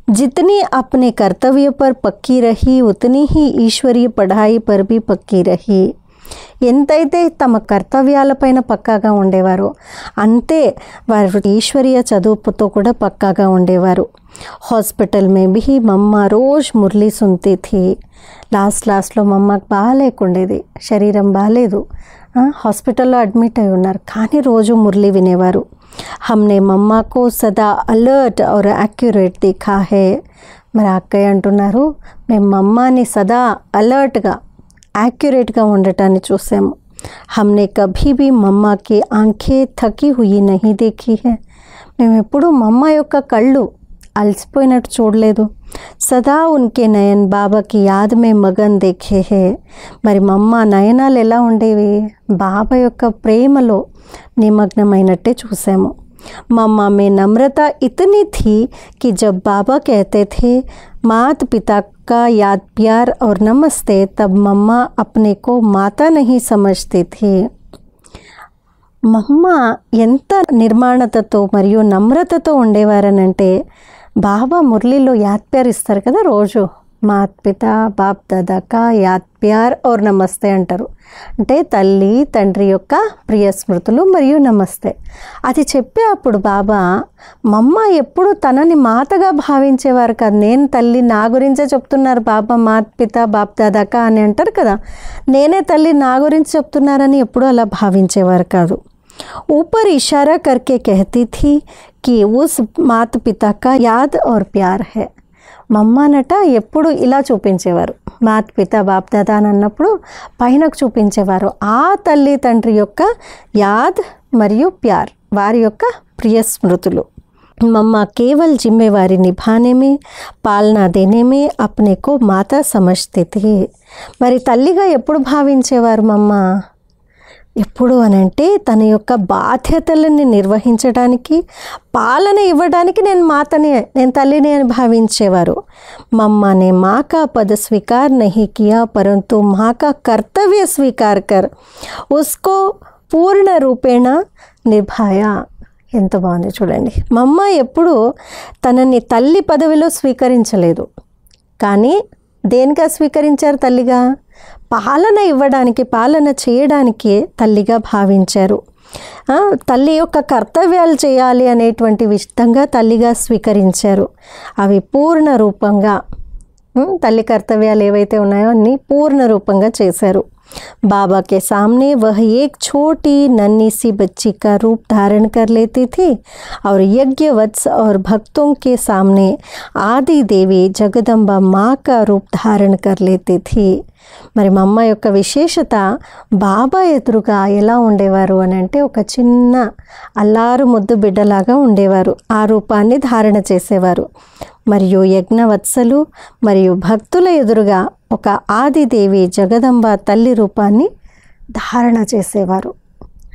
S1: जितनी अपने कर्तव्य पर पक्की रही उतनी ही ईश्वरीय पढ़ाई पर भी पक्की रही. ఎంతైతే తమ కర్తవ్యాలపైన పక్కాగా ఉండేవారో అంతే వారు ఈశ్వరీయ చదువుతో కూడా పక్కాగా ఉండేవారు. హాస్పిటల్ మే భీ మమ్మ రోజ్ మురళి సున్తీ థీ. లాస్ట్లో మమ్మకు బాగాలేకుండేది, శరీరం బాగాలేదు, హాస్పిటల్లో అడ్మిట్ అయి ఉన్నారు, కానీ రోజు మురళి వినేవారు. హమ్నే మమ్మకు సదా అలర్ట్ ఔర్ యాక్యురేట్ దిఖా హే. మరి అక్కయ్య అంటున్నారు, మేము మమ్మని సదా అలర్ట్గా యాక్యురేట్గా ఉండటాన్ని చూసాము. हमने कभी भी मम्मा की आंखें थकी हुई नहीं देखी है. మేము ఎప్పుడు మమ్మ యొక్క కళ్ళు అలసిపోయినట్టు చూడలేదు. సదా ఉన్కే నయన్ బాబాకి యాద్ మే మగన్ దేఖే హే. మరి మమ్మ నయనాలు ఎలా ఉండేవి, బాబా యొక్క ప్రేమలో నిమగ్నమైనట్టే చూసాము. मम्मा में नम्रता इतनी थी कि जब बाबा कहते थे माता पिता का याद प्यार और नमस्ते, तब मम्मा अपने को माता नहीं समझती थी. మమ్మ ఎంత నిర్మాణతతో మరియు నమ్రతతో ఉండేవారనంటే, బాబా మురళిలో యాద్ ప్యార్ ఇస్తారు కదా రోజు, మాత పిత బాప్ దాదా కా యాద్ ప్యార్ ఔర్ నమస్తే అంటారు. అంటే తల్లి తండ్రి యొక్క ప్రియ స్మృతులు మరియు నమస్తే. అది చెప్పే అప్పుడు బాబా మమ్మ ఎప్పుడు తనని మాతగా భావించేవారు కాదు. నేను తల్లి, నా గురించే చెప్తున్నారు బాబా, మాత పిత బాప్ దాదాకా అని అంటారు కదా, నేనే తల్లి నా గురించి చెప్తున్నారని ఎప్పుడు అలా భావించేవారు కాదు. ऊपर इशारा करके कहती थी कि उस माता पिता का याद और प्यार है. మమ్మనట ఎప్పుడు ఇలా చూపించేవారు, మాత పిత బాప్ దాదా అని అన్నప్పుడు పైనకు చూపించేవారు ఆ తల్లి తండ్రి యొక్క యాద్ మరియు ప్యార్, వారి యొక్క ప్రియ స్మృతులు. మమ్మ కేవల్ జిమ్మేవారీ నిభానే మే, పాలనా దేనే మే అప్నే కో మాతా సమజ్తే థీ. మరి తల్లిగా ఎప్పుడు భావించేవారు మమ్మ, ఎప్పుడు అనంటే తన యొక్క బాధ్యతలను నిర్వహించడానికి, పాలన ఇవ్వడానికి నేను తల్లిని అని భావించేవారు. मम्मा ने माँ का पद स्वीकार नहीं किया परंतु माँ का कर्तव्य स्वीकार कर उसको పూర్ణ రూపేణ నిభాయా. ఎంత బాగుంది చూడండి. మమ్మ ఎప్పుడు తనని తల్లి పదవిలో స్వీకరించలేదు, కానీ దేనిగా స్వీకరించారు? తల్లిగా. పాలన ఇవ్వడానికి, పాలన చేయడానికి తల్లిగా భావించారు. తల్లి యొక్క కర్తవ్యాలు చేయాలి అనేటువంటి విధంగా తల్లిగా స్వీకరించారు. అవి పూర్ణ రూపంగా, తల్లి కర్తవ్యాలు ఏవైతే ఉన్నాయో అన్నీ పూర్ణ రూపంగా చేశారు. बाबा के सामने वह एक छोटी नन्ही सी बच्ची का रूप धारण कर लेती थी और यज्ञवत्स और भक्तों के सामने आदि देवी जगदम्बा माँ का रूप धारण कर लेती थी. మరి మా అమ్మ యొక్క విశేషత, బాబా ఎదురుగా ఎలా ఉండేవారు అని అంటే ఒక చిన్న అల్లారు ముద్దు బిడ్డలాగా ఉండేవారు. ఆ రూపాన్ని ధారణ చేసేవారు. మరియు యజ్ఞవత్సలు మరియు భక్తుల ఎదురుగా ఒక ఆదిదేవి జగదంబ తల్లి రూపాన్ని ధారణ చేసేవారు.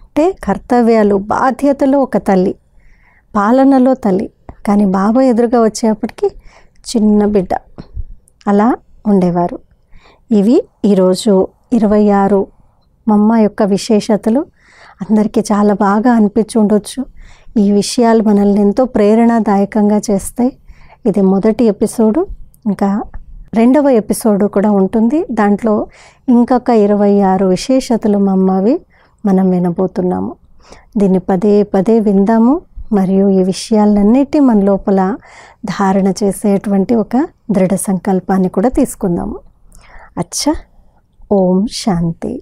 S1: అంటే కర్తవ్యాలు, బాధ్యతలో ఒక తల్లి, పాలనలో తల్లి, కానీ బాబా ఎదురుగా వచ్చేప్పటికి చిన్న బిడ్డ అలా ఉండేవారు. ఇవి ఈరోజు 26 మమ్మ యొక్క విశేషతలు. అందరికీ చాలా బాగా అనిపించి ఉండొచ్చు. ఈ విషయాలు మనల్ని ఎంతో ప్రేరణాదాయకంగా చేస్తాయి. ఇది మొదటి ఎపిసోడు. ఇంకా 2వ ఎపిసోడు కూడా ఉంటుంది. దాంట్లో ఇంకొక 26 విశేషతలు మమ్మవి మనం వినబోతున్నాము. దీన్ని పదే పదే విందాము. మరియు ఈ విషయాలన్నిటి మన లోపల ధారణ చేసేటువంటి ఒక దృఢ సంకల్పాన్ని కూడా తీసుకుందాము. अच्छा, ओम शांति.